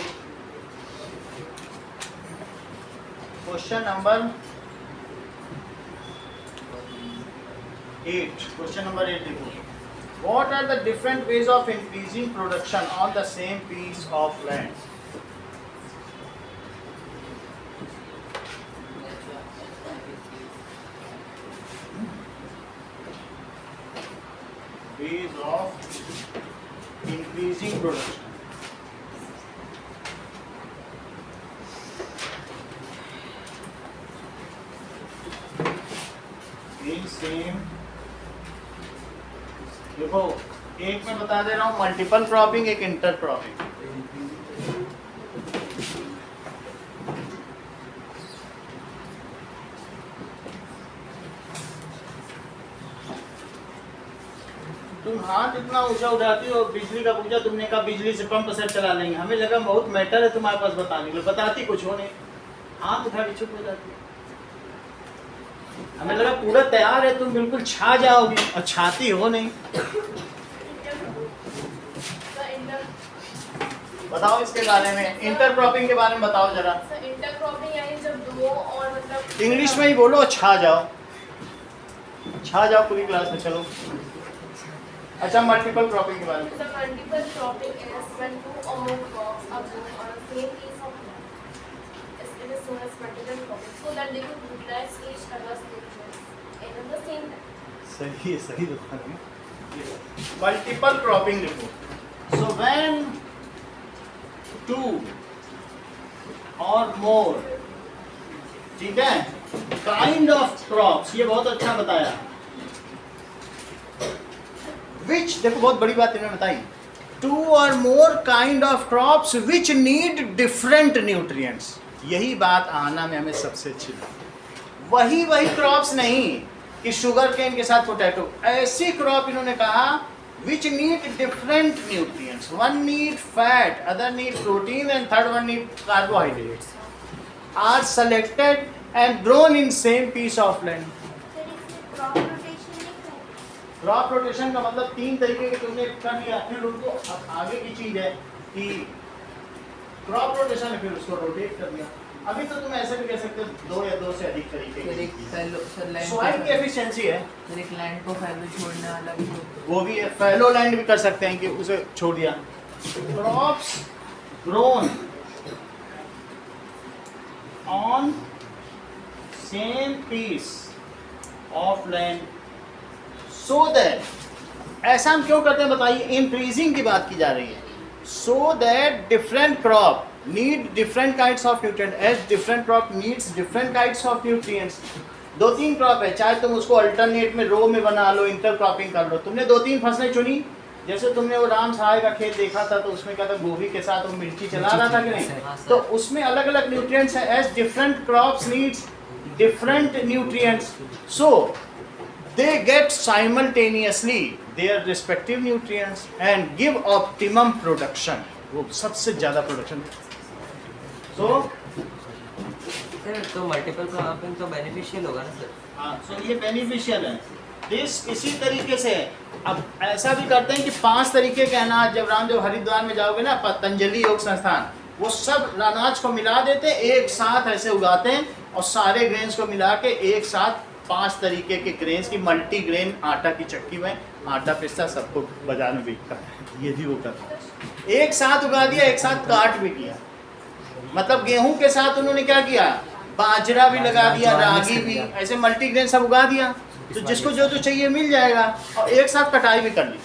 A: question number 8, question number 8 देखो, what are the different ways of increasing production on the same piece of land? Ways of increasing production. In same, देखो एक मैं बता दे रहा हूँ, मल्टीपल क्रॉपिंग, एक इंटर क्रॉपिंग। तुम हाथ इतना ऊंचा उठाती हो, बिजली का पूछा तुमने कहा बिजली से पंप से चला लेंगे, हमें लगा बहुत मैटर है तुम्हारे पास बताने के लिए, बताती कुछ हो नहीं, हाथ उठा के चुप हो जाती है। हमें लगा पूरा तैयार है, तुम बिल्कुल छा जाओगी और छाती हो नहीं। बताओ इसके बारे में, इंटर क्रॉपिंग के बारे में बताओ जरा।
D: इंटर क्रॉपिंग यानी जब दो और मतलब
A: इंग्लिश में ही बोलो, छा जाओ, छा जाओ पूरी क्लास में। चलो अच्छा, मल्टीपल क्रॉपिंग के बारे में।
D: The multiple cropping is when two or more crops are grown on a same piece of land. It is known as multiple cropping, so that they could utilize each other's nutrients in the same time.
A: सही है, सही बता रहे हैं। Multiple cropping लिखो। So when to और मोर, ठीक है, काइंड ऑफ क्रॉप्स, ये बहुत अच्छा बताया। विच, देखो बहुत बड़ी बात इन्होंने बताई, टू और more kind of crops which need different nutrients. यही बात आना में हमें सबसे अच्छी लगी। वही क्रॉप्स नहीं कि शुगर केन के साथ पोटैटो, ऐसी क्रॉप इन्होंने कहा which need different nutrients. One need fat, other need protein and third one need carbohydrates, are selected and grown in same piece of land. Crop rotation का मतलब तीन तरीके के तुमने कर लिया, फिर उनको अब आगे की चीज है कि क्रॉप रोटेशन है, फिर उसको रोटेट कर दिया। अभी तो तुम ऐसे भी कह सकते हो दो या दो से अधिक तरीके। सॉइल की एफिशिएंसी है,
C: फिर एक लैंड को फैलो छोड़ने वाला भी
A: वो भी है। फैलो लैंड भी कर सकते हैं कि उसे छोड़ दिया। Crops grown on same piece of land, so that, ऐसा हम क्यों करते हैं बताइए, इंक्रीजिंग की बात की जा रही है। So that different crop need different kinds of nutrient, as different crop needs different kinds of nutrients. दो तीन क्रॉप है, चाहे तुम उसको अल्टरनेट में रो में बना लो, इंटर क्रॉपिंग कर लो, तुमने दो तीन फसलें चुनी। जैसे तुमने वो राम सहाय का खेत देखा था, तो उसमें क्या था, गोभी के साथ वो मिर्ची चला रहा था कि नहीं, तो उसमें अलग अलग न्यूट्रिएंट्स हैं। As different crops needs different nutrients, so they get simultaneously their respective nutrients and give optimum production. वो सबसे ज़्यादा प्रोडक्शन. So
B: सर तो मल्टीपल क्रॉपिंग तो बेनिफिशियल होगा ना सर?
A: हाँ, so ये बेनिफिशियल है. दिस इसी तरीके से है. अब ऐसा भी करते हैं कि 5 तरीके के अनाज जब हरिद्वार में जाओगे ना, पतंजलि योग संस्थान, वो सब अनाज को मिला देते हैं, एक साथ ऐसे उगाते हैं और सारे ग्रेन्स को मिला के एक साथ 5 तरीके के ग्रेन्स की मल्टी ग्रेन आटा की चक्की में आटा पिसता सबको बाजार में बिकता है. ये भी वो करता है. एक साथ उगा दिया, एक साथ काट भी दिया. मतलब गेहूं के साथ उन्होंने क्या किया, बाजरा भी लगा दिया, रागी भी, ऐसे मल्टी ग्रेन सब उगा दिया. तो जिसको जो चाहिए मिल जाएगा. और एक साथ कटाई भी कर ली.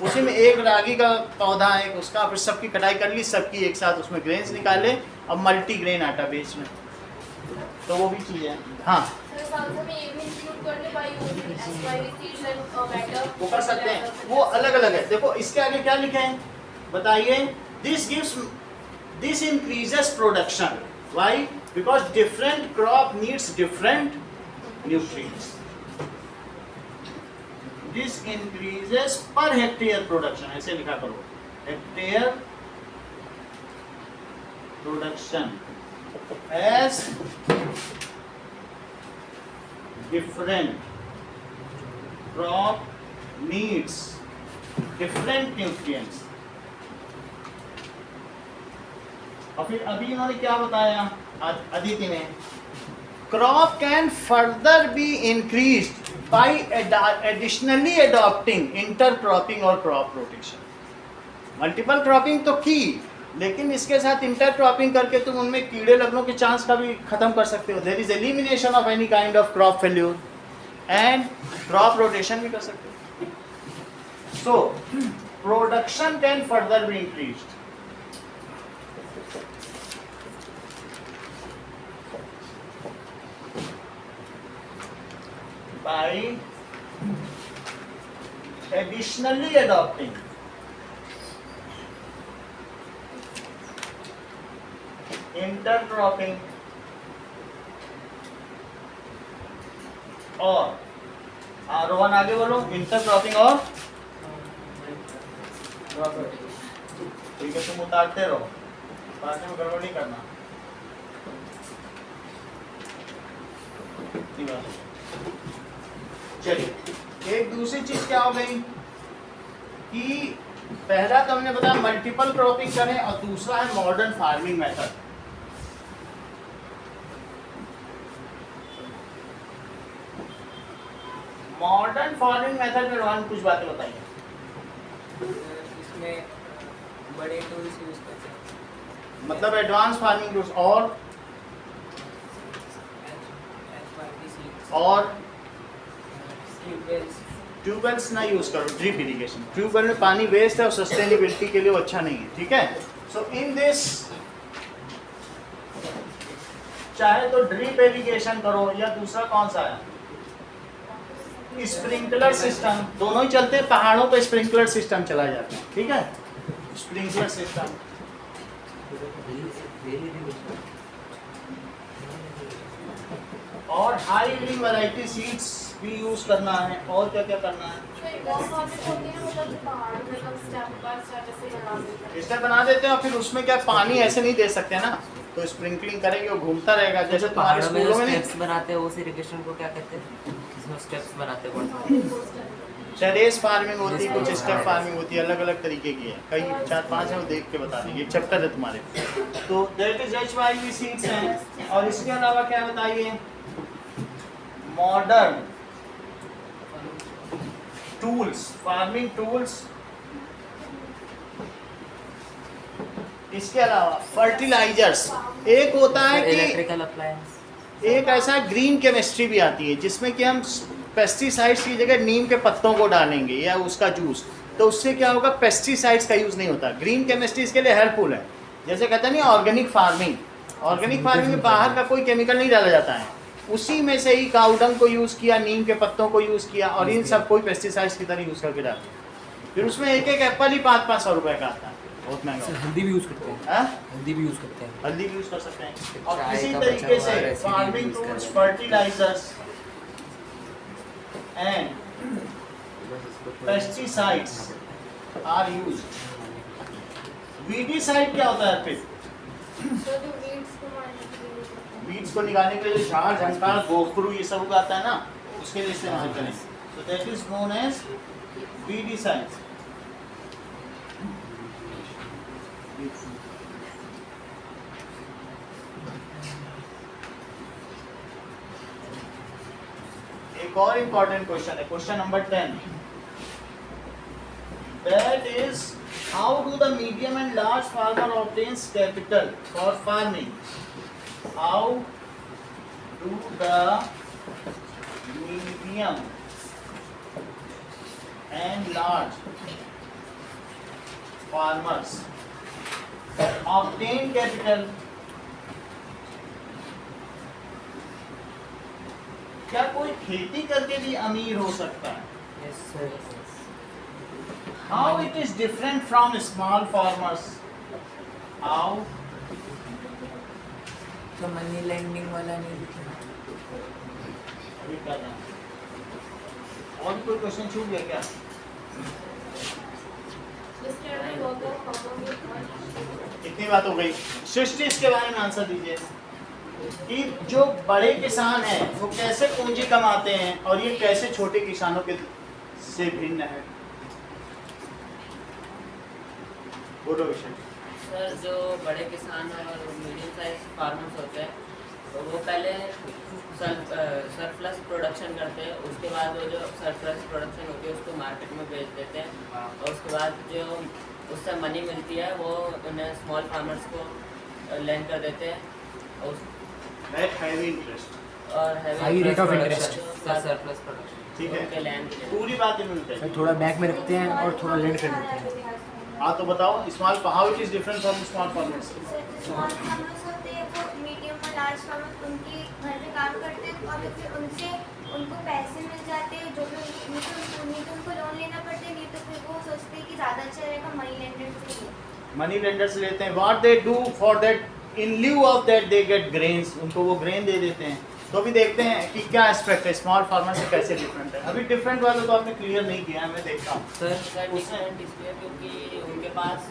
A: उसी में एक रागी का पौधा, एक उसका, फिर सबकी कटाई कर ली, सबकी एक साथ उसमें ग्रेन्स निकाले और मल्टी ग्रेन आटा बेच रहे. तो वो भी चीज़ है. हाँ, वो कर सकते हैं. वो अलग अलग है. देखो इसके आगे क्या लिखे हैं बताइए. This increases production. Why? Because different crop needs different nutrients. This increases per hectare production. ऐसे लिखा करो, hectare production as different crop needs different nutrients. और फिर अभी इन्होंने क्या बताया अदिति ने, crop can further be increased by additionally adopting intercropping or crop rotation. Multiple cropping तो की, लेकिन इसके साथ इंटरक्रॉपिंग करके तुम उनमें कीड़े लगने के चांस का भी खत्म कर सकते हो. There is elimination of any kind of crop failure and crop rotation भी कर सकते हो. So production can further be increased. By additionally adopting intercropping और रोहन आगे बोलो. इंटरक्रॉपिंग और ठीक है, तुम उतारते रहो, बाद में गड़बड़ नहीं करना. चलिए, एक दूसरी चीज क्या हो गई कि पहला तो हमने बताया मल्टीपल क्रॉपिंग करें और दूसरा है modern farming method. Modern farming method में रोहन कुछ बातें बताइए.
C: इसमें बड़े टूल्स यूज करते हैं,
A: मतलब एडवांस फार्मिंग टूल्स और ट्यूबवेल्स ना यूज करो. ड्रिप इरिगेशन, ट्यूबवेल में पानी वेस्ट है और सस्टेनेबिलिटी के लिए वो अच्छा नहीं है. ठीक है. सो इन दिस चाहे तो ड्रिप इरिगेशन करो या दूसरा कौन सा है स्प्रिंकलर सिस्टम. दोनों ही चलते हैं. पहाड़ों पे स्प्रिंकलर सिस्टम चला जाता है. ठीक है, स्प्रिंकलर सिस्टम. और हाई यील्डिंग वैरायटी सीड्स भी यूज करना है. और क्या क्या करना है, स्टेप बना देते हैं. और फिर उसमें क्या पानी ऐसे नहीं दे सकते ना, तो स्प्रिंकलिंग करेंगे, वो घूमता रहेगा. जैसे तुम्हारे स्कूलों में
B: स्टेप्स बनाते हैं, उस इरिगेशन को क्या कहते हैं? इसमें स्टेप्स बनाते हैं.
A: टेरेस फार्मिंग होती है, कुछ स्टेप फार्मिंग होती है, अलग अलग तरीके की है. कई 4-5 है, वो देख के बता देंगे. एक चैप्टर है तुम्हारे. तो दैट इज HYV सीड्स हैं. और इसके अलावा क्या बताइए, मॉडर्न टूल्स, फार्मिंग टूल्स. इसके अलावा फर्टिलाइजर्स. एक होता है कि
B: इलेक्ट्रिकल अप्लायंस.
A: एक ऐसा ग्रीन केमिस्ट्री भी आती है जिसमें कि हम पेस्टिसाइड्स की जगह नीम के पत्तों को डालेंगे या उसका जूस. तो उससे क्या होगा, पेस्टिसाइड्स का यूज़ नहीं होता. ग्रीन केमिस्ट्री इसके लिए हेल्पफुल है. जैसे कहते हैं नहीं ऑर्गेनिक फार्मिंग. ऑर्गेनिक फार्मिंग में बाहर का कोई केमिकल नहीं डाला जाता है. उसी में से ही काउडंग को यूज़ किया, नीम के पत्तों को यूज़ किया और इन सब को पेस्टिसाइड्स की तरह यूज़ करके डालते हैं. फिर उसमें एक एप्पल ही 500-500 रुपए का आता है. बहुत महंगा.
B: हल्दी भी यूज करते हैं.
A: हाँ,
B: हल्दी भी यूज करते हैं.
A: हल्दी भी यूज़ कर सकते हैं. और
B: चाय
A: इसी
B: का
A: तरीके
B: बचा हुआ
A: से
B: रेसिपी
A: फार्मिंग
B: यूज़
A: टूल्स,
B: करते हैं.
A: फर्टिलाइजर्स एंड
B: बस इसको थोड़ा-
A: पेस्टिसाइड्स आर यूज। वीडीसाइड क्या होता है फिर?
D: सर जो weeds को मारने के लिए होता है।
A: बीज को निकालने के लिए झाड़ झंकार गोखरू ये सब उगाता है ना, उसके लिए इस्तेमाल करें। तो that is known as weedicides. एक और इंपॉर्टेंट क्वेश्चन है, question number 10। That is, how do the medium and large farmer obtains capital for farming? How do the medium and large farmers obtain capital? क्या कोई खेती करके भी अमीर हो सकता है?
B: Yes, sir.
A: How it is different from small farmers? How?
C: तो मनी लैंडिंग वाला नहीं दिखा।
A: अभी कर रहा हूँ। और भी कोई क्वेश्चन छूट गया क्या?
D: Describe the work of farmer with one.
A: इतनी बात हो गई। सृष्टि इसके बारे में आंसर दीजिए कि जो बड़े किसान हैं वो कैसे पूंजी कमाते हैं और ये कैसे छोटे किसानों के से भिन्न है। बोलो विषय।
F: सर जो बड़े किसान और मीडियम साइज फार्मर्स होते हैं तो वो पहले सरप्लस प्रोडक्शन करते हैं, उसके बाद वो जो सरप्लस प्रोडक्शन होती है उसको मार्केट में बेच देते हैं और उसके बाद जो उससे मनी मिलती है वो उन्हें स्मॉल फार्मर्स को लेंड कर देते हैं और
A: That heavy interest।
G: High rate of interest।
B: Surplus production
A: ठीक है।
F: उनके लैंड
A: पूरी बात इन्होंने
G: सर
A: कही।
G: थोड़ा बैक में रखते हैं और थोड़ा लेट कर देते हैं।
A: हाँ तो बताओ small how it is different from small farmers.
E: Small farmers होते हैं वो मीडियम और लार्ज फार्मर्स उनके घर पे काम करते हैं और फिर उनसे उनको पैसे मिल जाते हैं जो भी नहीं तो उनको लोन लेना पड़ता है, नहीं तो फिर वो सोचते हैं कि ज़्यादा अच्छा रहेगा मनी लेंडर से ही।
A: मनी लेंडर्स लेते हैं। What they do for that, in lieu of that they get grains, उनको वो ग्रेन दे देते हैं। तो अभी देखते हैं कि क्या एस्पेक्ट है स्मॉल फार्मर से कैसे डिफरेंट है। अभी डिफरेंट वाला तो आपने क्लियर नहीं किया है, मैं देखता हूँ।
B: सर
F: डिफरेंट इसलिए क्योंकि उनके पास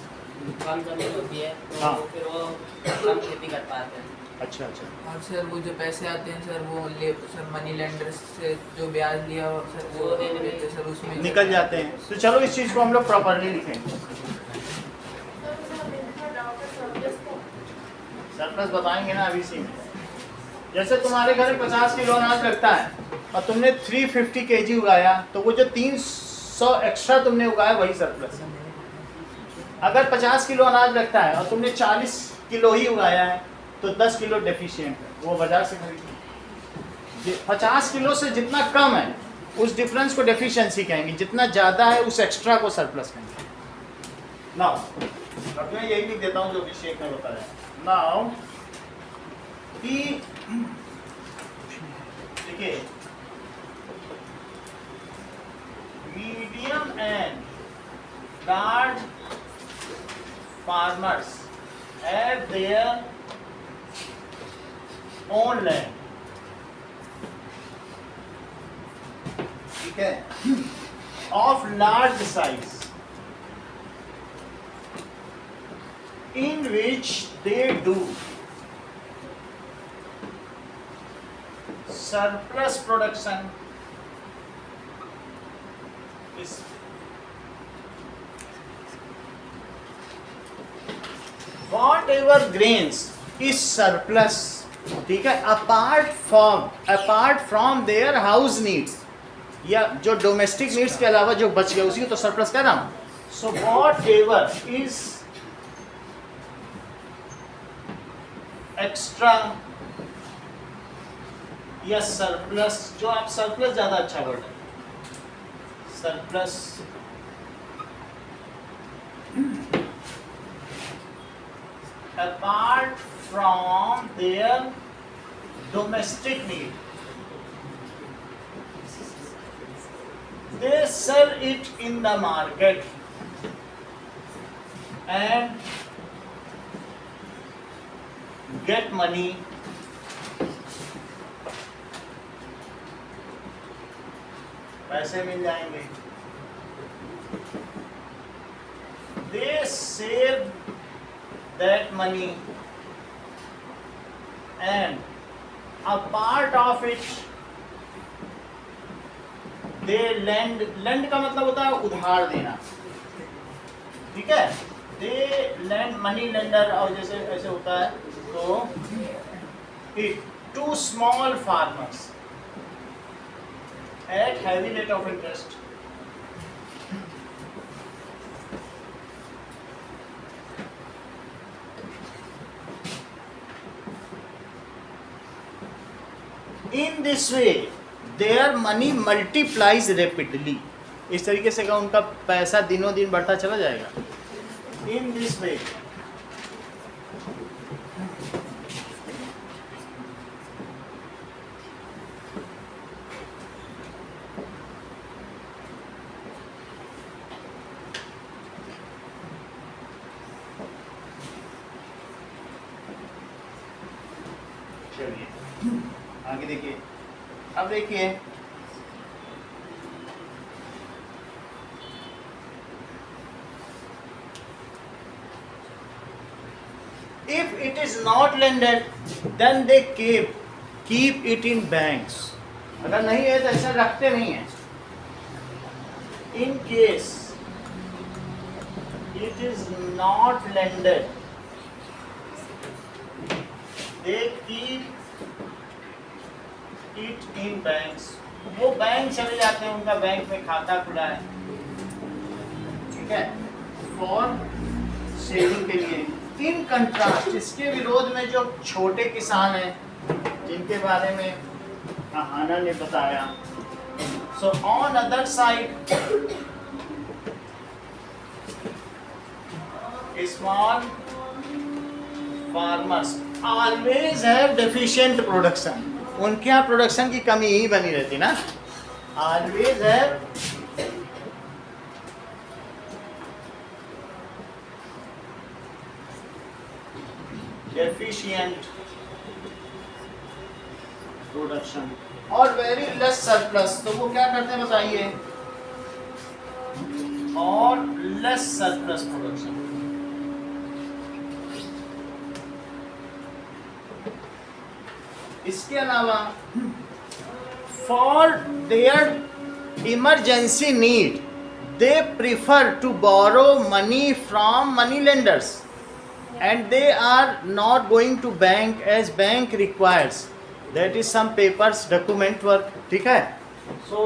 F: कम जमीन होती है तो
A: हाँ।
F: फिर वो कम खेती कर पाते हैं।
A: अच्छा अच्छा।
C: और सर वो जो पैसे आते हैं सर वो ले सर मनी लेंडर्स से जो ब्याज लिया हो सर वो
F: वो
C: दे देते हैं सर उसमें
A: निकल जाते हैं। तो चलो इस चीज़ को हम लोग प्रॉपरली लिखेंगे।
D: सर उसका बिल्कुल डाउट है सर्विस को।
A: सरप्लस बताएंगे ना अभी सी। जैसे तुम्हारे घर में 50 किलो अनाज लगता है और तुमने 350 kg उगाया तो वो जो 300 एक्स्ट्रा तुमने उगाया वही सरप्लस है। अगर 50 किलो अनाज लगता है और तुमने 40 किलो ही उगाया है तो 10 किलो डेफिशिएंट है, वो बाजार से खरीदो। 50 किलो से जितना कम है उस डिफरेंस को डेफिशिएंसी कहेंगे, जितना ज़्यादा है उस एक्स्ट्रा को सरप्लस कहेंगे। नाउ अब मैं यही लिख देता हूँ जो अभिषेक ने बताया। नाउ देखिए medium and large farmers have their own land. ठीक है, of large size in which they do surplus production is whatever grains is surplus, ठीक है, apart from their house needs या जो डोमेस्टिक नीड्स के अलावा जो बच गया उसी को तो सरप्लस कह रहा हूं। सो whatever is एक्स्ट्रा या सरप्लस, जो आप सरप्लस ज्यादा अच्छा वर्ड है, surplus apart from there domestic need, they sell it in the market and get money पैसे मिल जाएंगे। they save that money and a part of it they lend का मतलब होता है उधार देना, ठीक है, they lend money lender, और जैसे ऐसे होता है तो it to small farmers at heavy rate of interest. In this way their money multiplies rapidly. इस तरीके से का उनका पैसा दिनों दिन बढ़ता चला जाएगा. In this way चलिए आगे देखिए. अब देखिए if it is not lended then they keep it in banks. अगर नहीं है तो ऐसा रखते नहीं है. In case it is not lended they keep it in banks. वो बैंक चले जाते हैं, उनका बैंक में खाता खुला है, ठीक है, फॉर सेविंग के लिए. इन कंट्रास्ट, इसके विरोध में जो छोटे किसान हैं जिनके बारे में आहाना ने बताया, so on other side small farmers always have deficient production. उनके यहाँ प्रोडक्शन की कमी ही बनी रहती ना. ऑलवेज हैव डेफिशिएंट प्रोडक्शन और वेरी लेस सरप्लस. तो वो क्या करते हैं बताइए, और लेस सरप्लस प्रोडक्शन. इसके अलावा for their emergency need they prefer to borrow money from money lenders and they are not going to bank as bank requires, that is some papers document work, ठीक है. So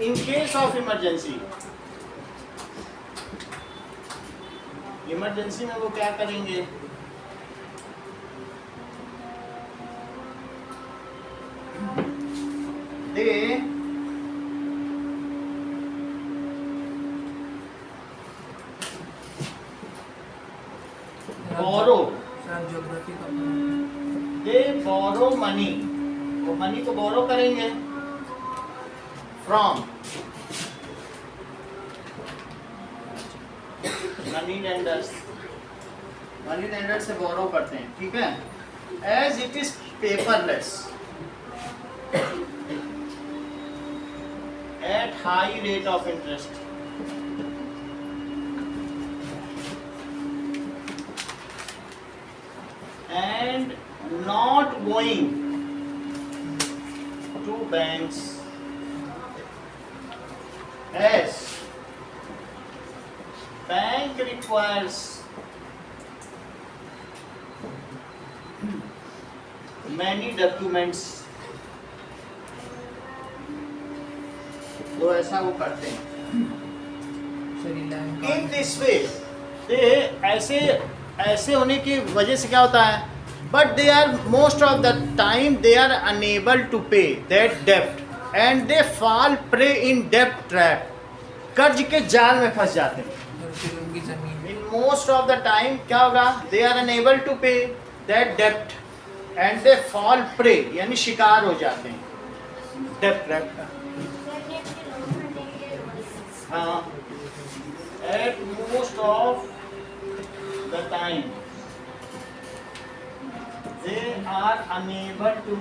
A: in case of emergency में वो क्या करेंगे, they borrow,
C: geography का
A: they borrow money. वो money को borrow करेंगे from money lenders. Money lender से बोरो करते हैं, ठीक है, as it is paperless at high rate of interest. And not going to banks as bank requires many documents. तो ऐसा वो करते हैं. In this way ऐसे होने की वजह से क्या होता है, but they are most of the time they are unable to पे that dept and they fall prey in dept trap. कर्ज के जाल में फंस जाते हैं. In most of the time क्या होगा, दे आर अनेबल टू पे that dept and they fall prey, यानी शिकार हो जाते हैं डेप्ट ट्रैप का. हाँ, at most of the time they are unable to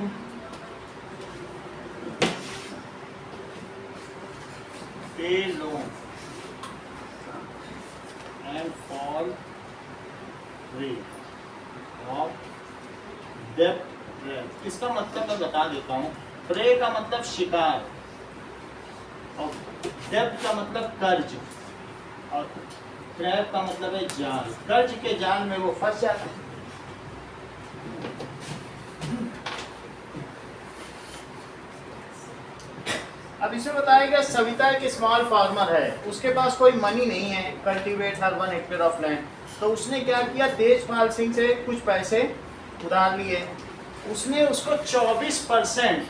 A: pay loan and fall small prey of डेप्ट। इसका मतलब मैं बता देता हूँ। प्रे का मतलब शिकार और डेप्ट का मतलब कर्ज और ट्रैप का मतलब है जाल। कर्ज के जाल में वो फंस जाता है। अब इसमें बताया गया सविता एक स्मॉल फार्मर है, उसके पास कोई मनी नहीं है, cultivate her 1 hectare of land. तो उसने क्या किया, तेजपाल सिंह से कुछ पैसे उधार लिए। उसने उसको 24%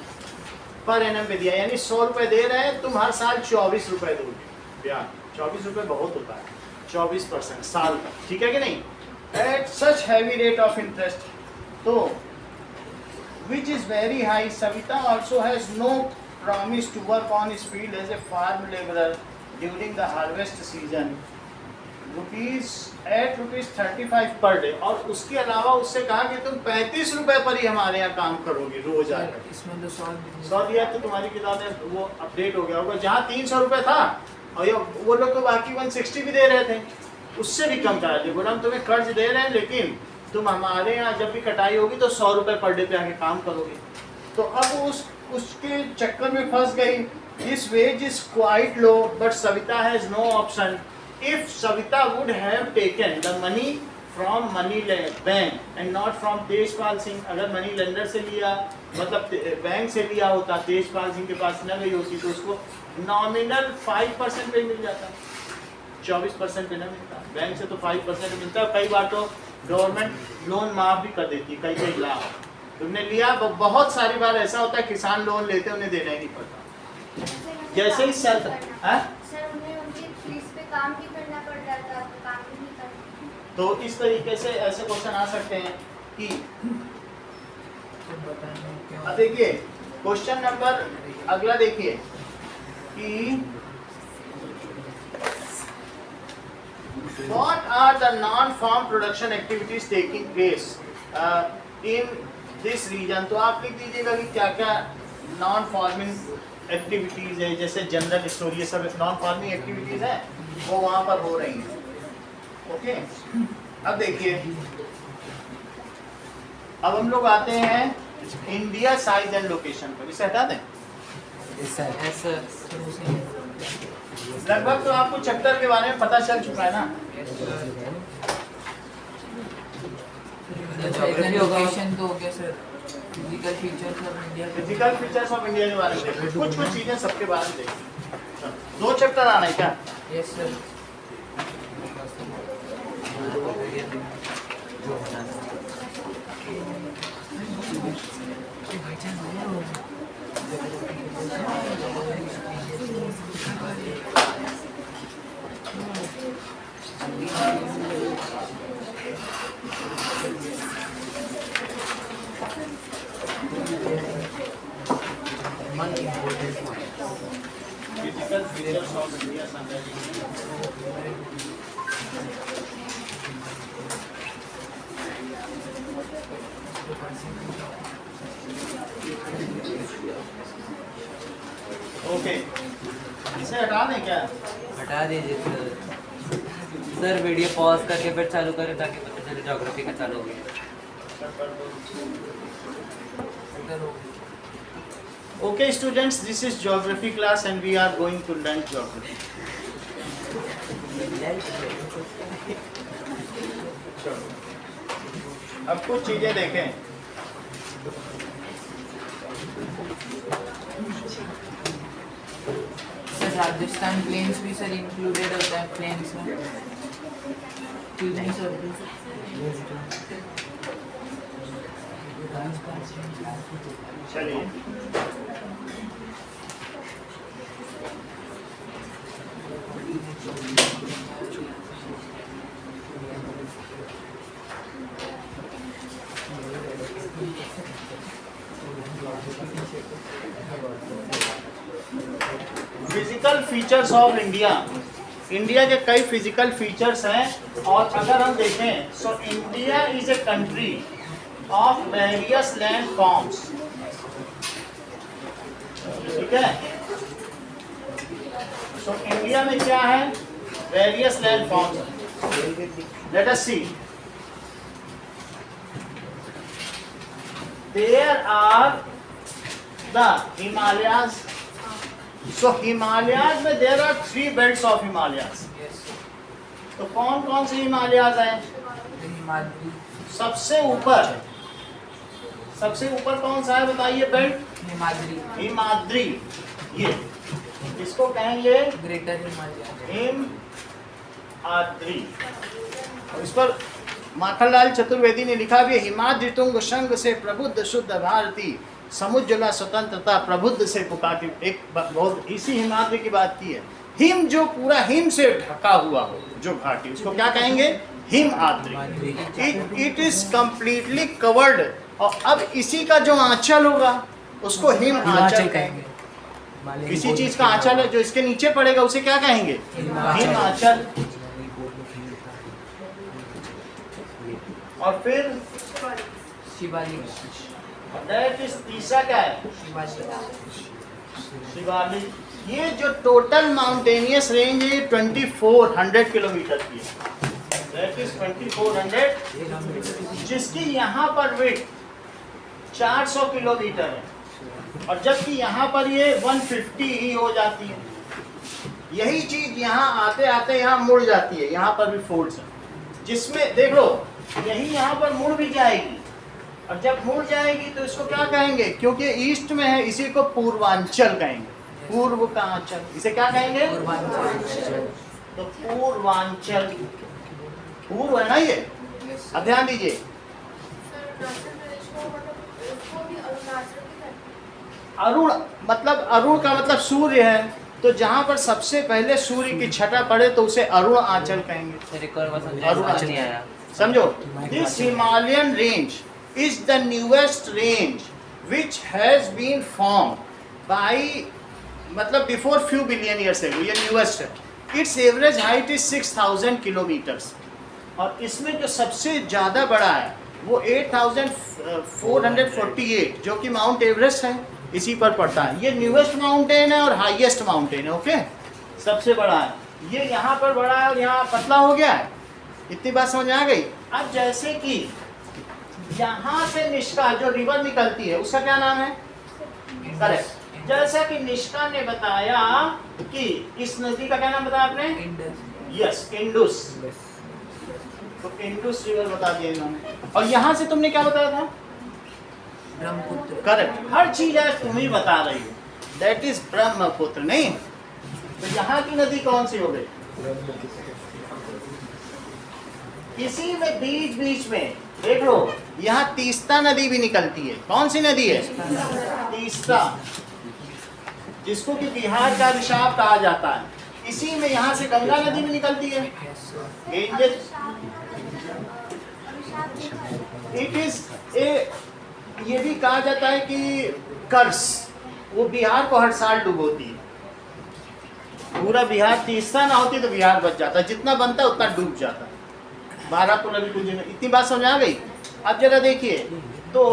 A: पर एनम पे दिया, यानी 100 रुपए दे रहे हैं, तुम हर साल 24 रुपए दोगे ब्याज। 24 रुपए बहुत होता है, 24% साल का, ठीक है कि नहीं? At such heavy rate of interest, तो which is very high, Savita also has no promise to work on his field as a farm laborer during the harvest season, rupees 35 per day। और उसके अलावा उससे कहा कि तुम 35 रुपए पर ही हमारे यहाँ काम करोगे रोज आकर।
C: इसमें तो
A: 100 दिया तो तुम्हारी किताब में वो अपडेट हो गया होगा, जहाँ 300 रुपए था और ये वो लोग तो बाकी 160 भी दे रहे थे, उससे भी कम चार्ज है। बोला हम तुम्हें कर्ज दे रहे हैं, लेकिन तुम हमारे यहाँ जब भी कटाई होगी तो 100 रुपए पर डे पे आके काम करोगे। तो अब उसके चक्कर में फंस गई। This wage is quite low but Savita has no option. If Savita would have taken the money from money bank and not from Tejpal Singh, अगर मनी लेंडर से लिया, मतलब बैंक से लिया होता, तेजपाल सिंह के पास न गई होती, तो उसको नॉमिनल 5% पे मिल जाता, 24% पे न मिलता। बैंक से तो 5% मिलता है, कई बार तो गवर्नमेंट लोन माफ भी कर देती है, कई लाख तुमने लिया। बहुत सारी बार ऐसा होता है किसान लोन लेते हैं, उन्हें देना ही नहीं पड़ता। जैसे ही सर
E: उन्हें उनकी फीस पे काम भी करना पड़ता था, तो काम भी नहीं करते।
A: तो इस तरीके से ऐसे क्वेश्चन आ सकते हैं कि अब देखिए क्वेश्चन नंबर अगला देखिए कि what are the non-farm production activities taking place in this region। तो आप लिख दीजिएगा कि क्या क्या नॉन फार्मिंग एक्टिविटीज है, जैसे जनरल स्टोर, ये सब नॉन फार्मिंग एक्टिविटीज है, वो वहाँ पर हो रही हैं। ओके, अब देखिए, अब हम लोग आते हैं इंडिया साइज एंड लोकेशन पर। इसे हटा दें। लगभग तो आपको चैप्टर के बारे में पता चल चुका है ना।
C: लोकेशन तो हो गया sir, physical features of India,
A: physical features of India के बारे में देखिए, कुछ कुछ चीजें सबके बारे में देखिए। 2 चैप्टर आना है क्या?
C: Yes sir.
A: Physical features of India okay, इसे हटा दें क्या?
B: हटा दीजिए सर, वीडियो पॉज करके फिर चालू करें ताकि पता चले ज्योग्राफी का चालू हो गया।
A: Okay students, this is geography class and we are going to learn geography. अब कुछ चीजें देखें।
C: सर राजस्थान प्लेन्स भी सर इंक्लूडेड होता है प्लेन्स में? नहीं सर।
A: चलिए, physical features of India. India के कई फिजिकल फीचर्स हैं, और अगर हम देखें so India is a country of various land forms. ठीक है, सो इंडिया में क्या है? Various land forms. Let us see. There are the Himalayas. So Himalayas में there are 3 belts of Himalayas.
C: Yes.
A: तो कौन कौन से हिमालयाज हैं?
C: हिमाद्री,
A: सबसे ऊपर कौन सा है बताइए बेल्ट?
C: हिमाद्री,
A: हिमाद्री। ये इसको कहेंगे
C: ग्रेटर हिमालय,
A: हिमाद्री। और इस पर माखनलाल चतुर्वेदी ने लिखा भी है, हिमाद्री तुंग संग से प्रबुद्ध शुद्ध भारती, समुज्ज्वला स्वतंत्रता प्रबुद्ध से पुकारती। एक बहुत इसी हिमाद्री की बात की है। हिम जो पूरा हिम से ढका हुआ हो जो घाटी, उसको क्या कहेंगे? Himadri. It is completely covered. और अब इसी का जो आंचल होगा उसको हिम आंचल कहेंगे। किसी चीज का आंचल है जो इसके नीचे पड़ेगा उसे क्या कहेंगे? हिम आंचल। और फिर
C: शिवालिक,
A: दैट इज तीसरा क्या है?
C: शिवालिक,
A: शिवालिक। ये जो टोटल माउंटेनियस रेंज है 2400 किलोमीटर की है। दैट इज 2400, जिसकी यहाँ पर विड्थ 400 किलोमीटर है और जबकि यहाँ पर ये 150 ही हो जाती है। यही चीज यहाँ आते आते यहाँ मुड़ जाती है। यहाँ पर भी फोर्ट्स है जिसमें देख लो यही यहाँ पर मुड़ भी जाएगी और जब मुड़ जाएगी तो इसको क्या कहेंगे? क्योंकि ईस्ट में है इसी को पूर्वांचल कहेंगे। पूर्व का आंचल, इसे क्या कहेंगे?
C: पूर्वांचल।
A: तो पूर्वांचल, पूर्व है ना ये। अब ध्यान दीजिए,
D: सर अरुणाचल प्रदेश को मतलब इसको भी अरुणाचल की तरह
A: अरुण मतलब अरुण का मतलब सूर्य है, तो जहाँ पर सबसे पहले सूर्य की छटा पड़े तो उसे अरुण आंचल कहेंगे।
B: सर एक और बात समझे,
A: अरुणाचल
B: नहीं आया।
A: समझो, this Himalayan range is the newest range which has been form by मतलब before few billion years ago. ये न्यूएस्ट है। Its average height is 6000 kilometres और इसमें जो सबसे ज़्यादा बड़ा है वो 8448 जो कि माउंट एवरेस्ट है, इसी पर पड़ता है। ये न्यूएस्ट माउंटेन है और हाईएस्ट माउंटेन है। ओके, सबसे बड़ा है ये। यहाँ पर बड़ा है और यहाँ पतला हो गया है। इतनी बात समझ में आ गई? अब जैसे कि यहाँ से निष्का जो रिवर निकलती है उसका क्या नाम है? करेक्ट। जैसा कि निष्का ने बताया कि इस नदी का क्या नाम बताया आपने?
C: Indus,
A: yes, Indus. तो इंडस रिवर बता दिया इन्होंने। और यहाँ से तुमने क्या बताया था?
C: ब्रह्मपुत्र,
A: करेक्ट। हर चीज आज तुम ही बता रही हो। That is Brahmaputra. नहीं तो यहाँ की नदी कौन सी हो गई? इसी में बीच बीच में देख लो, यहाँ तीस्ता नदी भी निकलती है। कौन सी नदी है? तीस्ता, जिसको कि बिहार का अभिशाप कहा जाता है। इसी में यहाँ से गंगा नदी भी निकलती है। एंजल, इट इज ए, ये भी कहा जाता है कि कर्स, वो बिहार को हर साल डुबोती है। पूरा बिहार तीस्ता ना होती तो बिहार बच जाता है, जितना बनता है उतना डूब जाता है। 12 पुल अभी कुछ नहीं। इतनी बात समझ आ गई? अब जरा देखिए, तो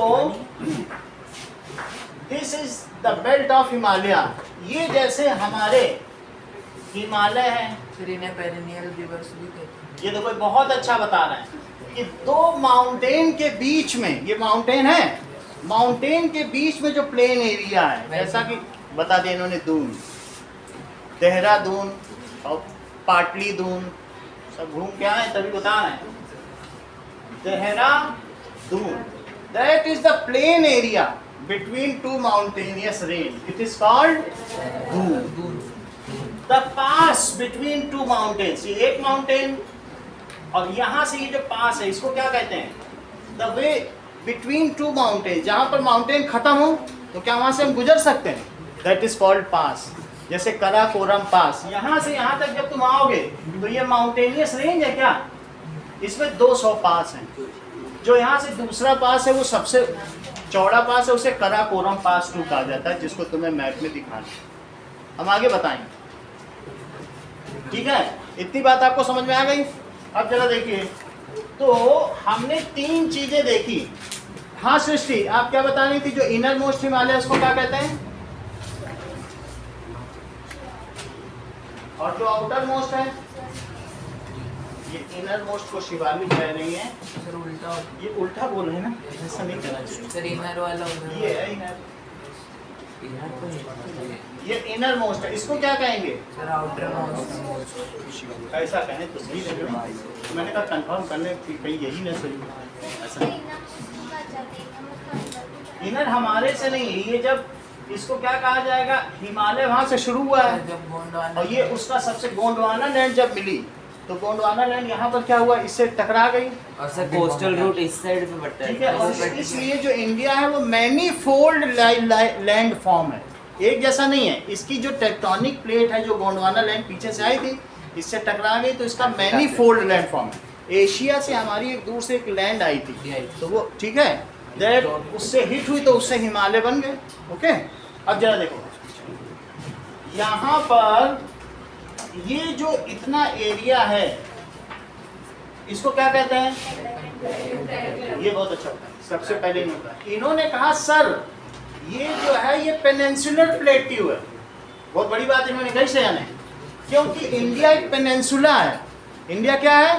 A: this is the belt of Himalaya. ये जैसे हमारे हिमालय है,
C: फिर इन्हें पेरिनियल रिवर्स भी कहते हैं।
A: ये देखो बहुत अच्छा बता रहे हैं कि दो माउंटेन के बीच में, ये माउंटेन है, माउंटेन के बीच में जो प्लेन एरिया है, जैसा कि बता दिया इन्होंने, दून, देहरादून और पाटली दून सब घूम के आए तभी बता रहे हैं। Dehradun, that is the plain area between two mountainous range, it is called Doon. The pass between two mountains, ये एक माउंटेन और यहाँ से ये जो पास है इसको क्या कहते हैं? The way between two mountain, जहाँ पर माउंटेन खत्म हो तो क्या वहाँ से हम गुजर सकते हैं? दैट इज कॉल्ड पास। जैसे कराकोरम पास, यहाँ से यहाँ तक जब तुम आओगे तो ये माउंटेनियस रेंज है क्या? इसमें 200 पास हैं। जो यहाँ से दूसरा पास है वो सबसे चौड़ा पास है, उसे कराकोरम पास 2 कहा जाता है, जिसको तुम्हें मैप में दिखाना हम आगे बताएंगे। ठीक है, इतनी बात आपको समझ में आ गई? अब जरा देखिए, तो हमने 3 चीजें देखी। हाँ सृष्टि, आप क्या बता रही थी? जो इनर मोस्ट हिमालय उसको क्या कहते हैं? और जो आउटर मोस्ट है ये इनर मोस्ट को शिवाली कह रही है,
C: सर उल्टा
A: ये उल्टा बोल रहे हैं ना, ऐसा नहीं करना चाहिए।
C: सर इनर वाला उधर
A: ये है इनर,
B: इधर तो नहीं पता ये।
A: ये इनर मोस्ट है, इसको क्या कहेंगे?
C: सर आउटर मोस्ट
A: ऐसा कहें तो सही रहेगा। मैंने कहा कंफर्म करने की कहीं यही ना सही, ऐसा नहीं। इनर हमारे से नहीं है, ये जब इसको क्या कहा जाएगा, हिमालय वहां से शुरू हुआ है
C: जब गोंडवाना
A: और ये उसका सबसे गोंडवाना लैंड जब मिली तो गोंडवाना लैंड यहाँ पर क्या हुआ, इससे टकरा गई।
B: और सर कोस्टल रूट इस साइड पे पड़ता है।
A: ठीक है, और इसलिए जो इंडिया है वो मैनी फोल्ड लैंड फॉर्म है, एक जैसा नहीं है। इसकी जो टेक्टोनिक प्लेट है, जो गोंडवाना लैंड पीछे से आई थी, इससे टकरा गई तो इसका मैनी फोल्ड लैंड फॉर्म है। एशिया से हमारी एक दूर से एक लैंड आई थी, तो वो ठीक है, दैट उससे हिट हुई तो उससे हिमालय बन गए। ओके, अब जरा देखो यहाँ पर ये जो इतना एरिया है इसको क्या कहते हैं? ये बहुत अच्छा होता है, सबसे पहले नहीं होता। इन्होंने कहा सर ये जो है ये पेनिनसुलर प्लेट्यू है। बहुत बड़ी बात इन्होंने कही से यानी, क्योंकि इंडिया एक पेनिनसुला है। इंडिया क्या है?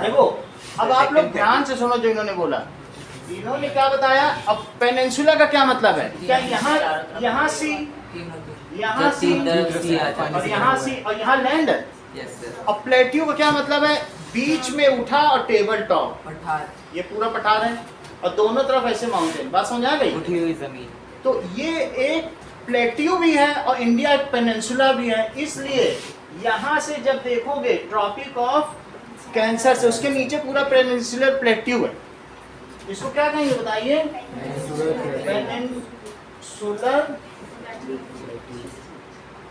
A: देखो अब आप लोग ध्यान से सुनो जो इन्होंने बोला। इन्होंने क्या बताया? अब पेनिनसुला का क्या मतलब है? क्या यहाँ सी, यहाँ सी और यहाँ सी और यहाँ लैंड है।
B: Yes sir.
A: अब प्लेट्यू का क्या मतलब है? बीच में उठा और टेबल टॉप,
C: पठार
A: ये पूरा पठार है और दोनों तरफ ऐसे माउंटेन। बात समझ आ गई?
B: उठी हुई जमीन।
A: तो ये एक प्लेट्यू भी है और इंडिया एक पेनिनसुला भी है। इसलिए यहाँ से जब देखोगे ट्रॉपिक ऑफ कैंसर से उसके नीचे पूरा पेनिनसुलर प्लेट्यू है। इसको क्या कहेंगे बताइए? Peninsular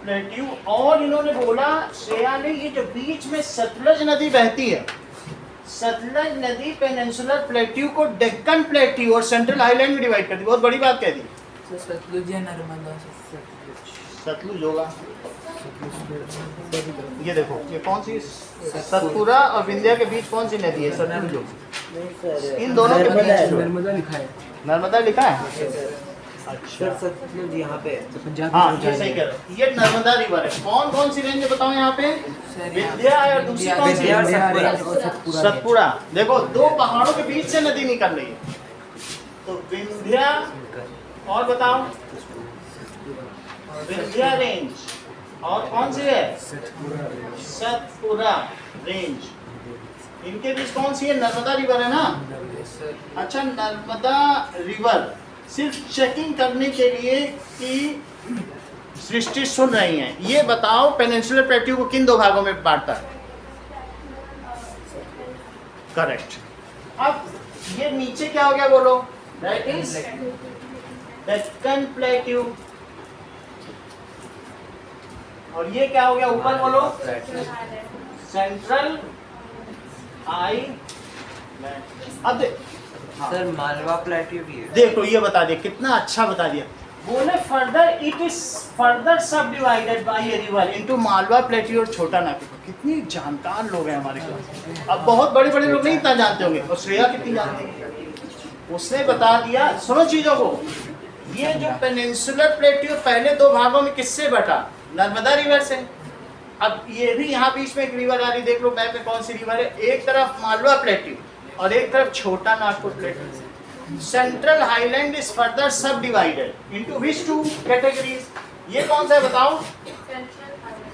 A: plateau. और इन्होंने बोला श्रेया ने, ये जो बीच में सतलज नदी बहती है, सतलज नदी पेनिनसुलर प्लेट्यू को डेक्कन प्लेट्यू और सेंट्रल आइलैंड में डिवाइड कर दी। बहुत बड़ी बात कह दी।
C: सर सतलुज या नर्मदा
A: सतलुज होगा, ये देखो ये कौन सी, सतपुरा और विंध्या के बीच कौन सी नदी है? सतलुज होगी। इन दोनों के बीच
G: नर्मदा लिखा है।
A: नर्मदा लिखा है।
B: सर सतलुज यहाँ पे है।
G: पंजाब
A: हाँ ये सही कह रहे हो, ये नर्मदा रिवर है। कौन कौन सी रेंज बताओ यहाँ पे? विंध्या और दूसरी कौन सी? सतपुरा। देखो दो पहाड़ों के बीच से नदी निकल रही है, तो विंध्या और बताओ, विंध्या रेंज और कौन सी है? सतपुरा रेंज। इनके बीच कौन सी है? नर्मदा रिवर है ना। अच्छा, नर्मदा रिवर सिर्फ चेकिंग करने के लिए कि सृष्टि सुन रही हैं। ये बताओ पेनिनसुलर प्लेट्यू को किन दो भागों में बांटता है? करेक्ट। अब ये नीचे क्या हो गया बोलो? That is Deccan plateau. और ये क्या हो गया ऊपर बोलो? Central island. अब
B: सर मालवा प्लेट्यू भी है।
A: देखो ये बता दिया, कितना अच्छा बता दिया। बोले फर्दर इट इज फर्दर सब divided by a river into Malwa plateau और छोटा नागपुर। कितनी जानकार लोग हैं हमारे क्लास। अब बहुत बड़े बड़े लोग नहीं इतना जानते होंगे, और श्रेया कितनी जानती है, उसने बता दिया। सुनो चीजों को, ये जो पेनिनसुलर प्लेट्यू पहले दो भागों में किससे बटा? नर्मदा रिवर से। अब ये भी यहाँ बीच में एक रिवर आ रही, देख लो मैप में कौन सी रिवर है। एक तरफ मालवा प्लेट्यू और एक तरफ Chota Nagpur plateau. Central highland is further subdivided into which two categories? ये कौन सा है बताओ?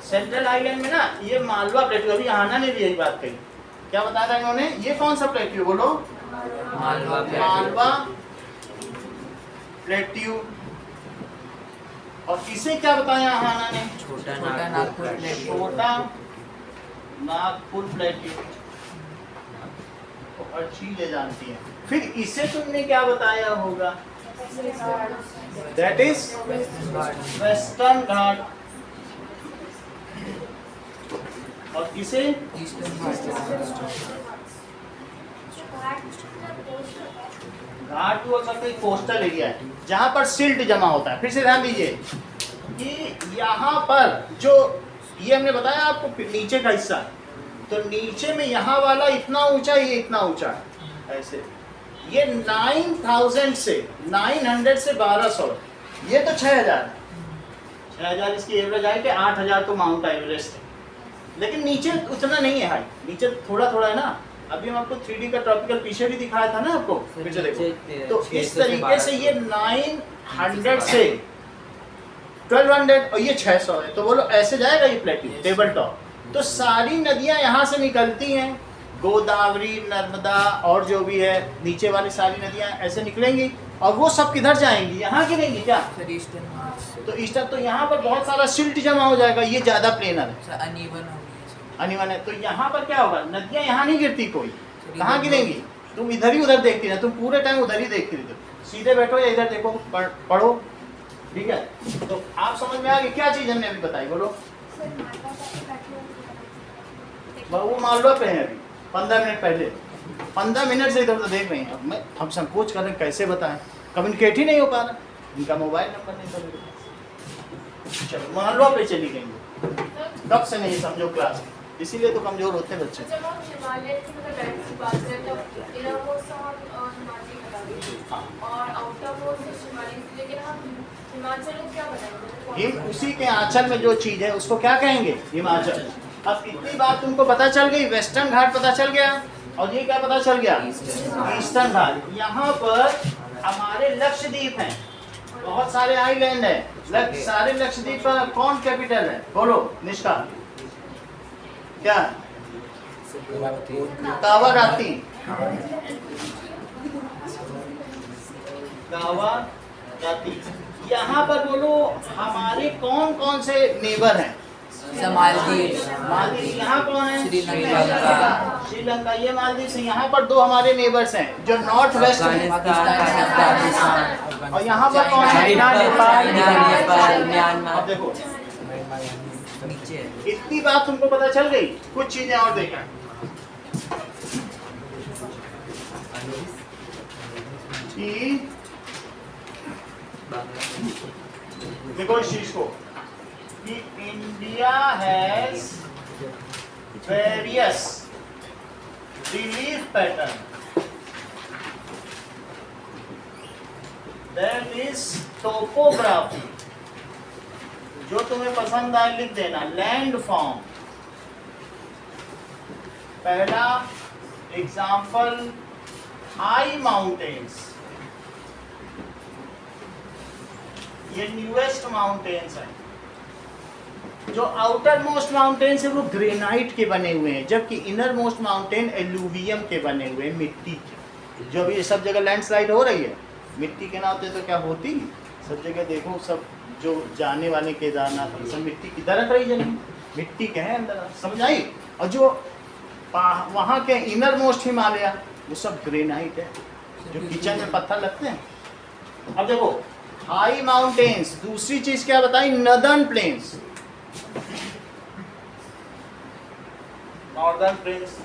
A: सेंट्रल आइलैंड में ना ये मालवा प्लेट्यू, अभी आना ने भी यही बात कही। क्या बताया था इन्होंने? ये कौन सा प्लेट्यू बोलो? मालवा प्लेट्यू। और इसे क्या बताया आना ने?
B: छोटा
C: नागपुर प्लेट्यू।
A: छोटा नागपुर प्लेट्यू। और चीजें जानती है। फिर इसे तुमने क्या बताया होगा? दैट इज वेस्टर्न घाट। और इसे घाट बोल सकते, कोस्टल एरिया है जहां पर सिल्ट जमा होता है। फिर से ध्यान दीजिए कि यहाँ पर जो ये हमने बताया आपको नीचे का हिस्सा, तो नीचे में यहाँ वाला इतना ऊंचा, ये इतना ऊंचा है ऐसे। ये 9,000 से 900 से 1200, ये तो 6,000 इसकी एवरेज हाइट है। 8,000 तो माउंट एवरेस्ट है। लेकिन नीचे उतना नहीं है हाइट, नीचे थोड़ा थोड़ा है ना। अभी हम आपको 3D का ट्रॉपिकल पीछे भी दिखाया था ना आपको, पीछे देखो। तो इस तरीके से ये 900 से 1200 और ये 600 है। तो बोलो ऐसे जाएगा ये प्लेट्यू टेबल टॉप। तो सारी नदियां यहाँ से निकलती हैं, गोदावरी, नर्मदा और जो भी है नीचे वाली सारी नदियां ऐसे निकलेंगी और वो सब किधर जाएंगी, यहाँ गिरेंगी क्या?
C: सर ईस्टर्न घाट्स
A: तो ईस्टर्न, तो यहाँ पर बहुत सारा सिल्ट जमा हो जाएगा, ये ज़्यादा प्लेनर है,
C: सर अनइवन हो गई है सर।
A: अनिवन है। तो यहाँ पर क्या होगा, नदियाँ यहाँ नहीं गिरती कोई, कहाँ गिरेंगी? तुम इधर ही उधर देखती ना, तुम पूरे टाइम उधर ही देखती रहते, सीधे बैठो या इधर देखो, पढ़ो, ठीक है? तो आप समझ में आ गई क्या चीज़ हमने अभी बताई, बोलो। वो मालवा पे है अभी 15 मिनट पहले, 15 मिनट से इधर उधर देख रहे हैं। अब हम संकोच कर रहे हैं कैसे बताएं, कम्युनिकेट ही नहीं हो पा रहा, इनका मोबाइल नंबर नहीं था मेरे पास। चलो मालवा पे चली गई, कब से नहीं समझो क्लास, इसीलिए तो कमजोर होते हैं बच्चे।
D: जब हम हिमालय की बैंड की बात करें तो इनर मोस्ट हम हिमाचल बता देंगे और आउटर मोस्ट शिमाली, लेकिन हम हिमाचल को क्या बताएंगे?
A: हिम उसी के आंचल में जो चीज है उसको क्या कहेंगे, हिमाचल। अब इतनी बात तुमको पता चल गई, वेस्टर्न घाट पता चल गया और ये क्या पता चल गया, ईस्टर्न घाट। यहाँ पर हमारे लक्षद्वीप हैं, बहुत सारे आइलैंड है, सारे लक्षद्वीप का कौन कैपिटल है, बोलो निष्ठा, क्या है? कावाराती, कावाराती। यहाँ पर बोलो हमारे कौन कौन से नेबर हैं,
C: मालदीव,
A: मालदीव। यहाँ कौन है,
C: श्रीलंका,
A: श्रीलंका, ये मालदीव से। यहाँ पर दो हमारे नेबर्स हैं जो नॉर्थ वेस्ट में,
C: पाकिस्तान,
A: और यहाँ पर कौन है,
B: नेपाल, म्यांमार।
A: अब देखो
B: नीचे है।
A: इतनी बात तुमको पता चल गई, कुछ चीजें और देखा कि देखो इस चीज को कि India has various relief pattern, that is topography. जो तुम्हें पसंद आए लिख देना, लैंड फॉर्म। पहला एग्जाम्पल हाई माउंटेन्स, ये न्यूएस्ट माउंटेन्स है। जो आउटर मोस्ट माउंटेन्स है वो ग्रेनाइट के बने हुए हैं, जबकि इनर मोस्ट माउंटेन एलुवियम के बने हुए हैं, मिट्टी के। जो अभी सब जगह लैंडस्लाइड हो रही है, मिट्टी के ना होते तो क्या होती, सब जगह देखो, सब जो जाने वाले केदारनाथ सब मिट्टी की दरक रही जमीन, मिट्टी के हैं अंदर, समझ आई? और जो वहाँ के इनर मोस्ट हिमालय वो सब ग्रेनाइट है, जो किचन में पत्थर लगते हैं। अब देखो हाई माउंटेन्स, दूसरी चीज क्या बताई, नदर्न प्लेन्स, नॉर्दर्न प्लेन्स।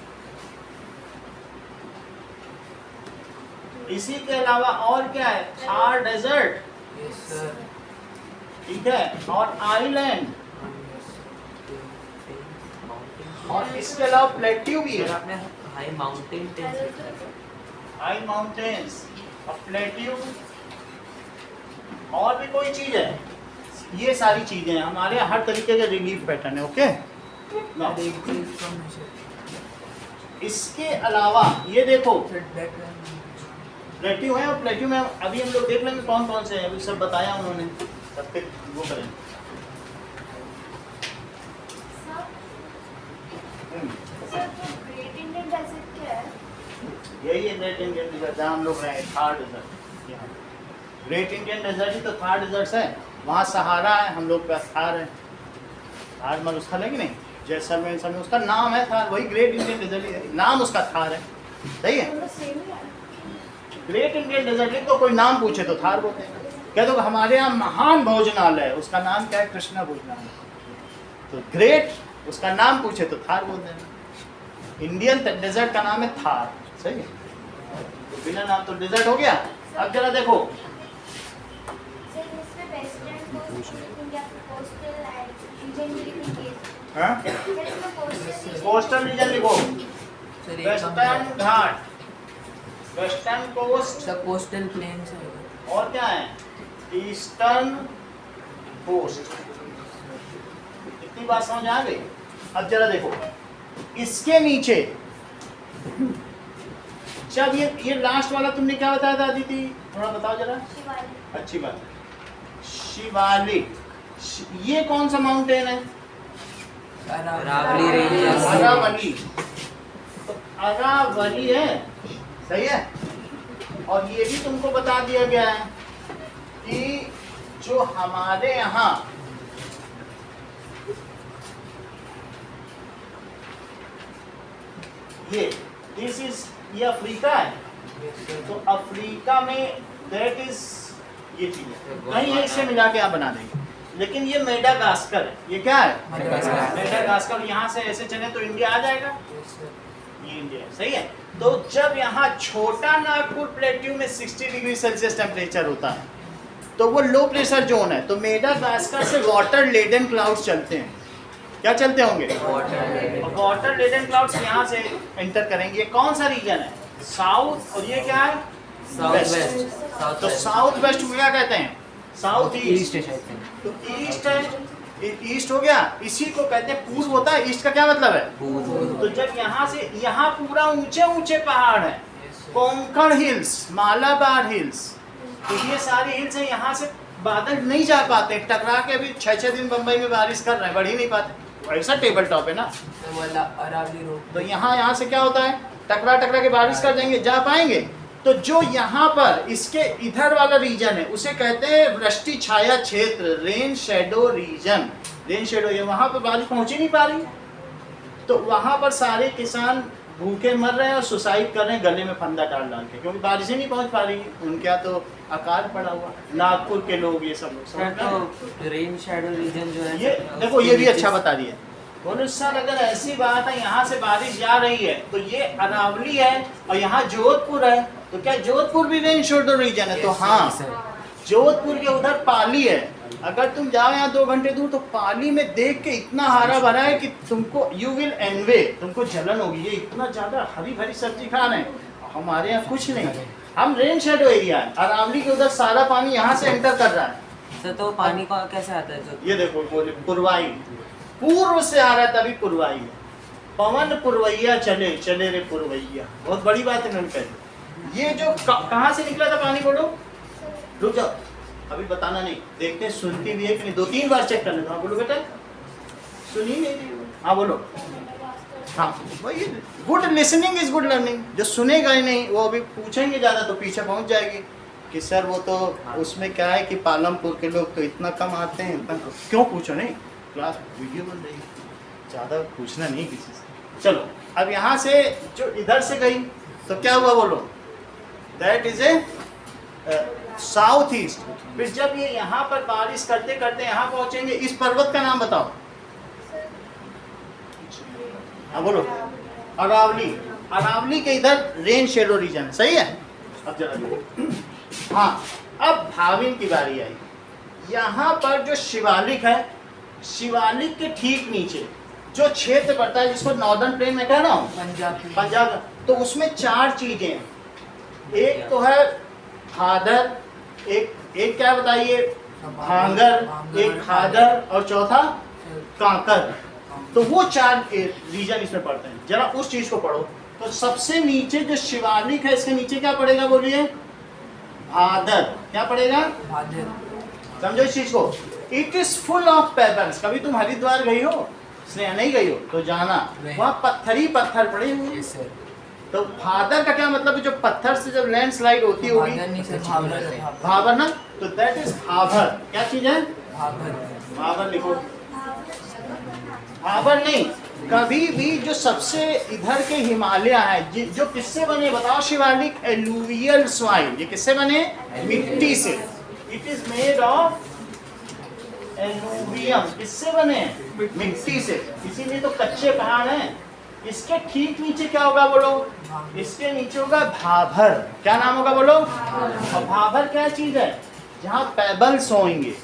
A: इसी के अलावा और क्या है, थार डेजर्ट,
C: यस सर,
A: ठीक है, और आइलैंड, और इसके अलावा प्लेट्यू भी
B: सर
A: है,
B: आपने high mountains,
A: high mountains और प्लेट्यू, और भी कोई चीज है। ये सारी चीजें हैं हमारे हर तरीके के रिलीफ पैटर्न है, ओके ना?
C: एक चीज कम है सर।
A: इसके अलावा ये देखो
C: सर डेट
A: प्लेट्यू है, और प्लेट्यू में अभी हम लोग देख लेंगे कौन कौन से हैं, अभी सब बताया उन्होंने, सब पे वो करें।
E: सर तो ग्रेट इंडियन डेजर्ट क्या है?
A: यही है ग्रेट इंडियन डेजर्ट, जहाँ हम लोग रहे, थार डेजर्ट। यहाँ ग्रेट इंडियन डेजर्ट ही तो थार डेजर्ट्स है, वहाँ सहारा है, हम लोग का थार है, थार मरुस्थल है कि नहीं, जैसलमेर सब में उसका नाम है थार, वही ग्रेट इंडियन डेजर्ट ही है, नाम उसका थार है, सही है?
E: दोनों सेम ही है।
A: ग्रेट इंडियन डेजर्ट लिख दो, कोई नाम पूछे तो थार बोलते हैं। कह दो हमारे यहाँ महान भोजनालय है, उसका नाम क्या है, कृष्णा भोजनालय, तो ग्रेट उसका नाम पूछे तो थार बोलते हैं। इंडियन डेजर्ट का नाम है थार, सही है? तो बिना नाम तो डेजर्ट हो गया। अब जरा देखो
E: सर इसमें western coast India coastal region भी लिखेंगे।
A: हाँ?
E: सर इसमें कोस्टल
A: कोस्टल रीजन लिखो,
C: सर एक कम
A: वेस्टर्न
C: है।
A: Ghat, western coast,
C: sir coastal plains है।
A: और क्या है, ईस्टर्न कोस्ट। इतनी बात समझ आ गई? अब जरा देखो, इसके नीचे जब ये लास्ट वाला तुमने क्या बताया था अदिति, थोड़ा बताओ जरा।
E: शिवालिक।
A: अच्छी बात है, शिवालिक। ये कौन सा माउंटेन है?
B: अरावली रेंज।
A: अरावली। तो अरावली है, सही है। और ये भी तुमको बता दिया गया है कि जो हमारे यहाँ दिस इज, ये अफ्रीका है। तो अफ्रीका में दैट इज, ये चीज है, कहीं एक से मिला के आप बना देंगे। लेकिन ये मेडागास्कर है। ये क्या है? मेडागास्कर। यहाँ से ऐसे चले तो इंडिया आ जाएगा, ये इंडिया है, सही है। तो जब यहाँ छोटा नागपुर प्लेट्यू में 60 डिग्री सेल्सियस टेम्परेचर होता है तो वो लो प्रेशर जोन है। तो मेडागास्कर से वाटर लेडन क्लाउड्स चलते हैं। क्या चलते होंगे? वाटर लेडन क्लाउड्स यहाँ से एंटर करेंगे। ये कौन सा रीजन है? साउथ। और ये क्या है?
B: South west.
A: तो साउथ वेस्ट को क्या कहते हैं? South east.
G: ईस्ट है शायद से।
A: तो ईस्ट है, ईस्ट हो गया। इसी को कहते हैं पूर्व होता है। ईस्ट का क्या मतलब है? तो जब यहाँ से यहाँ पूरा ऊंचे ऊंचे पहाड़ है, कोंकण हिल्स, मालाबार हिल्स, तो ये सारी हिल्स है। यहाँ से बादल नहीं जा पाते, टकरा के भी 6-6 दिन बम्बई में बारिश कर रहे हैं, बढ़ ही नहीं पाते। ऐसा टेबल टॉप है ना।
C: अरावली रोड।
A: तो यहाँ से क्या होता है, टकरा के बारिश कर देंगे, जा पाएंगे। तो जो यहाँ पर इसके इधर वाला रीजन है उसे कहते हैं वृष्टि छाया क्षेत्र, rain shadow reason. Rain shadow, ये वहाँ पर बारिश पहुँच ही नहीं पा रही, तो वहाँ पर सारे किसान भूखे मर रहे हैं और सुसाइड कर रहे हैं गले में फंदा डाल के, क्योंकि बारिश ही नहीं पहुँच पा रही। उनके यहाँ तो अकाल पड़ा हुआ। नागपुर के लोग, ये सब लोग समझ रहे हैं?
B: तो रेन शैडो रीजन जो है,
A: ये देखो, ये भी अच्छा बता दिया। बोलो सर, अगर ऐसी बात है यहाँ से बारिश जा रही है तो ये अरावली है और यहाँ जोधपुर है, तो क्या जोधपुर भी रेन शेडो रीजन है? तो हाँ, जोधपुर के उधर पाली है। अगर तुम जाओ यहाँ 2 घंटे दूर तो पाली में देख के इतना हरा भरा है कि तुमको यू विल एनवे, तुमको जलन होगी। ये इतना ज्यादा हरी भरी सब्जी खा रहे हैं। हमारे यहाँ कुछ नहीं, हम रेन शेडो एरिया है। अरावली के उधर सारा पानी यहाँ से एंटर कर रहा है।
B: सर तो पानी का कैसे आता है? जो
A: ये देखो, बोले पुरवाई, पूर्व से आ रहा है, तभी पुरवाई है। पवन पुरवैया चले चले रे पुरवैया, बहुत बड़ी बात है उन्होंने कही। ये जो कहाँ से निकला था पानी, बोलो। रुक जाओ, अभी बताना नहीं, देखते सुनती भी है कि नहीं, 2-3 बार चेक कर लेना। बोलो बेटा, सुनी नहीं रही? हाँ बोलो। हाँ वही, good listening is good learning. जो सुनेगा ही नहीं वो अभी पूछेंगे ज़्यादा तो पीछे पहुँच जाएगी कि सर वो तो उसमें क्या है कि पालमपुर के लोग तो इतना कम आते हैं, इतना क्यों पूछो। नहीं, क्लास वीडियो बन रही है, ज़्यादा पूछना नहीं किसी से। चलो, अब यहाँ से जो इधर से गई तो क्या हुआ, बोलो। That is a south east. फिर जब ये यहाँ पर बारिश करते करते यहाँ पहुँचेंगे, इस पर्वत का नाम बताओ। हाँ बोलो। अरावली। अरावली के इधर रेन शेडो रीजन, सही है। अब जरा देखो, हाँ, अब भाविन की बारी आई। यहाँ पर जो शिवालिक है, शिवालिक के ठीक नीचे जो क्षेत्र पड़ता है जिसको नॉर्दर्न प्लेन में कह रहा हूँ, पंजाब, तो उसमें 4 चीजें हैं। एक तो है भादर, एक क्या बताइए, भांगर, एक खादर, और चौथा कांकर। तो वो 4 रीजन इसमें पड़ते हैं। जरा उस चीज को पढ़ो। तो सबसे नीचे जो शिवालिक है, इसके नीचे क्या पड़ेगा, बोलिए। भादर। क्या पड़ेगा? समझो इस चीज को। It is full of pebbles. कभी तुम हरिद्वार गई हो, स्नेहा नहीं गई हो तो जाना, वहाँ पत्थर ही पत्थर पड़े हुए। तो भादर का क्या मतलब है? जो पत्थर से जब लैंडस्लाइड होती होगी, भाबर ना, तो दैट इज भाबर। क्या चीज है? भाबर लिखो। भाबर नहीं, कभी भी जो सबसे इधर के हिमालय है, जो किससे बने बताओ? Shivalik alluvial soil. ये किससे बने? मिट्टी से। It is made of alluvium. किससे बने? मिट्टी से। इसीलिए तो कच्चे पहाड़ हैं। इसके ठीक नीचे क्या होगा, बोलो। इसके नीचे होगा भाभर। क्या नाम होगा, बोलो। और भाभर क्या चीज है? जहाँ पेबल्स होंगे,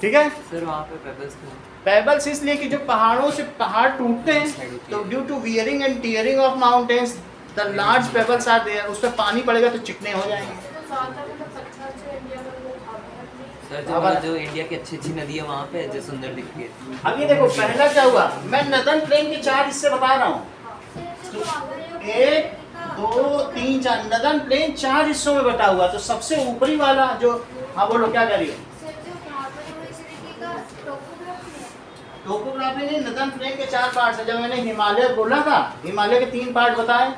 A: ठीक है।
B: सर वहाँ पे पेबल्स क्यों?
A: पेबल्स इसलिए कि जो पहाड़ों से पहाड़ टूटते हैं, तो due to wearing and tearing of mountains the large pebbles are there. उस पर पानी पड़ेगा तो चिकने हो जाएंगे।
D: तो ज़्यादा मतलब पत्थर जो इंडिया में वो भाभर
B: सर जो मतलब जो इंडिया की अच्छी अच्छी नदी है वहाँ पे जो सुंदर दिखती है।
A: अब ये देखो पहला क्या हुआ, मैं नदन प्लेन के 4 हिस्से बता रहा हूँ,
E: सर जो पावर
A: 1 2 3 4, नदन प्लेन 4 हिस्सों में बटा हुआ। तो सबसे ऊपरी वाला जो, हाँ बोलो क्या कह रही हो?
E: सर जो पावर यूनिवर्सिटी का टोपोग्राफी है।
A: टोपोग्राफी नहीं, नदन प्लेन के 4 पार्ट्स है। जब मैंने हिमालय बोला था, हिमालय के 3 पार्ट बताए,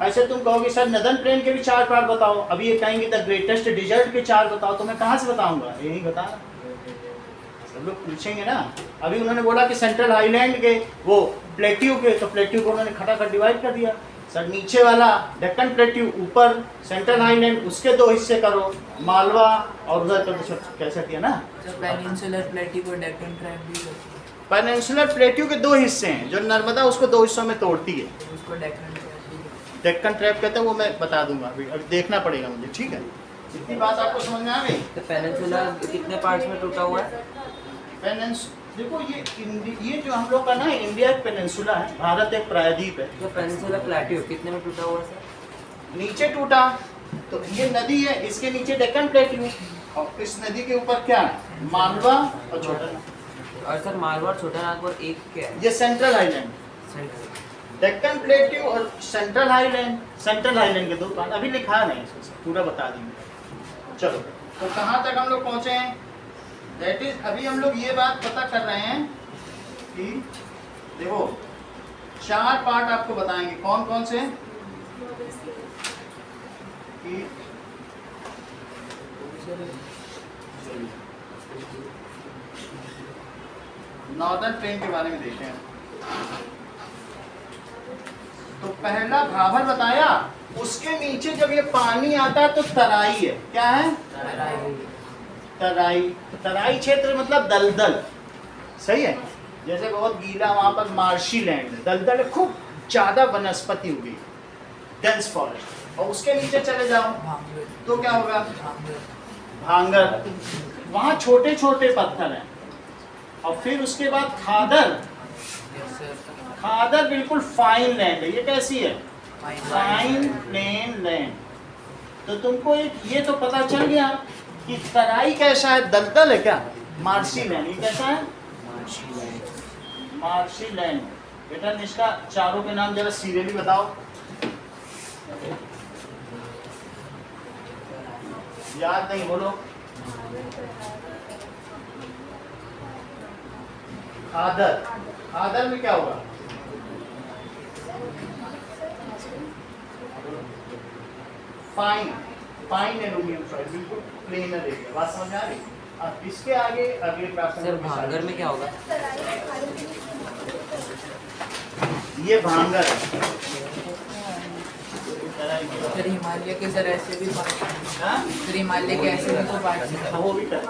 A: ऐसे तुम कहोगे सर नदन प्लेन के भी 4 पार्ट बताओ। अभी ये कहेंगे द ग्रेटेस्ट डिजर्ट के 4 बताओ, तो मैं कहाँ से बताऊंगा? यही बता रहा, सब लोग पूछेंगे ना। अभी उन्होंने बोला कि सेंट्रल हाईलैंड के वो प्लेट्यू के, तो प्लेट्यू को उन्होंने खटाखट डिवाइड कर दिया। सर नीचे वाला डेक्कन प्लेट्यू, ऊपर सेंट्रल हाईलैंड, उसके 2 हिस्से करो, मालवा और उधर तो कैसे किया ना।
C: जो पेनिनसुलर प्लेटी को डेक्कन ट्रैप भी करती है,
A: पेनिनसुलर प्लेट्यू के 2 हिस्से हैं, जो नर्मदा उसको 2 हिस्सों में तोड़ती है,
C: उसको डेक्कन ट्रैप भी करती है।
A: डेक्कन ट्रैप कहते हैं, वो मैं बता दूंगा। अभी देखना पड़ेगा मुझे, ठीक है। इतनी बात आपको समझ में आ गई?
B: तो पेनिनसुला कितने पार्ट्स में टूटा हुआ है?
A: देखो ये जो हम लोग का ना इंडिया एक पेनिनसुला है, भारत एक प्रायद्वीप है।
B: तो पेनिनसुला प्लेट्यू कितने में टूटा हुआ है सर?
A: नीचे टूटा तो ये नदी है, इसके नीचे डेक्कन प्लेट्यू, और इस नदी के ऊपर क्या है? मालवा और छोटा नागपुर।
B: और सर मालवा और छोटा नागपुर एक क्या है?
A: ये central highland,
B: centre.
A: Deccan plateau और सेंट्रल हाईलैंड। सेंट्रल हाईलैंड के 2 पार्ट, अभी लिखा नहीं इसको, पूरा बता देंगे। चलो तो कहाँ तक हम लोग पहुँचे हैं? दैट इज, अभी हम लोग ये बात पता कर रहे हैं कि देखो 4 पार्ट आपको बताएंगे, कौन कौन से कि नॉर्दर्न प्लेन के बारे में देखें। तो पहला भाभर बताया, उसके नीचे जब ये पानी आता है तो तराई है। क्या है? तराई। तराई क्षेत्र मतलब दलदल, सही है। जैसे बहुत गीला वहां पर मार्शी लैंड है, दलदल है, खूब ज्यादा वनस्पति होगी, डेंस फॉरेस्ट। और उसके नीचे चले जाओ
C: भांगर,
A: तो क्या होगा?
C: भांगर,
A: भांगर, वहां छोटे छोटे पत्थर हैं। और फिर उसके बाद खादर।
C: yes sir,
A: खादर बिल्कुल फाइन लैंड है। ये कैसी है?
C: fine,
A: fine plain land. तो तुमको एक ये तो पता चल गया कि तराई कैसा है, दलदल है क्या? Marshy land. ये कैसा है? Marshy land. बेटा इसका चारों के नाम जरा सीरियली बताओ। याद नहीं, बोलो। खादर। खादर में क्या होगा? फाइन, फाइन एल्यूमिनियम सॉइल, बिल्कुल प्लेनर एरिया। बात समझ आ रही? अब इसके आगे अगले क्लास
B: सर भांगर में क्या होगा?
A: ये भांगर है।
C: सर हिमालय के सर ऐसे भी पार्ट हैं।
A: हाँ?
C: सर हिमालय के ऐसे भी तो पार्ट हैं।
A: वो भी कर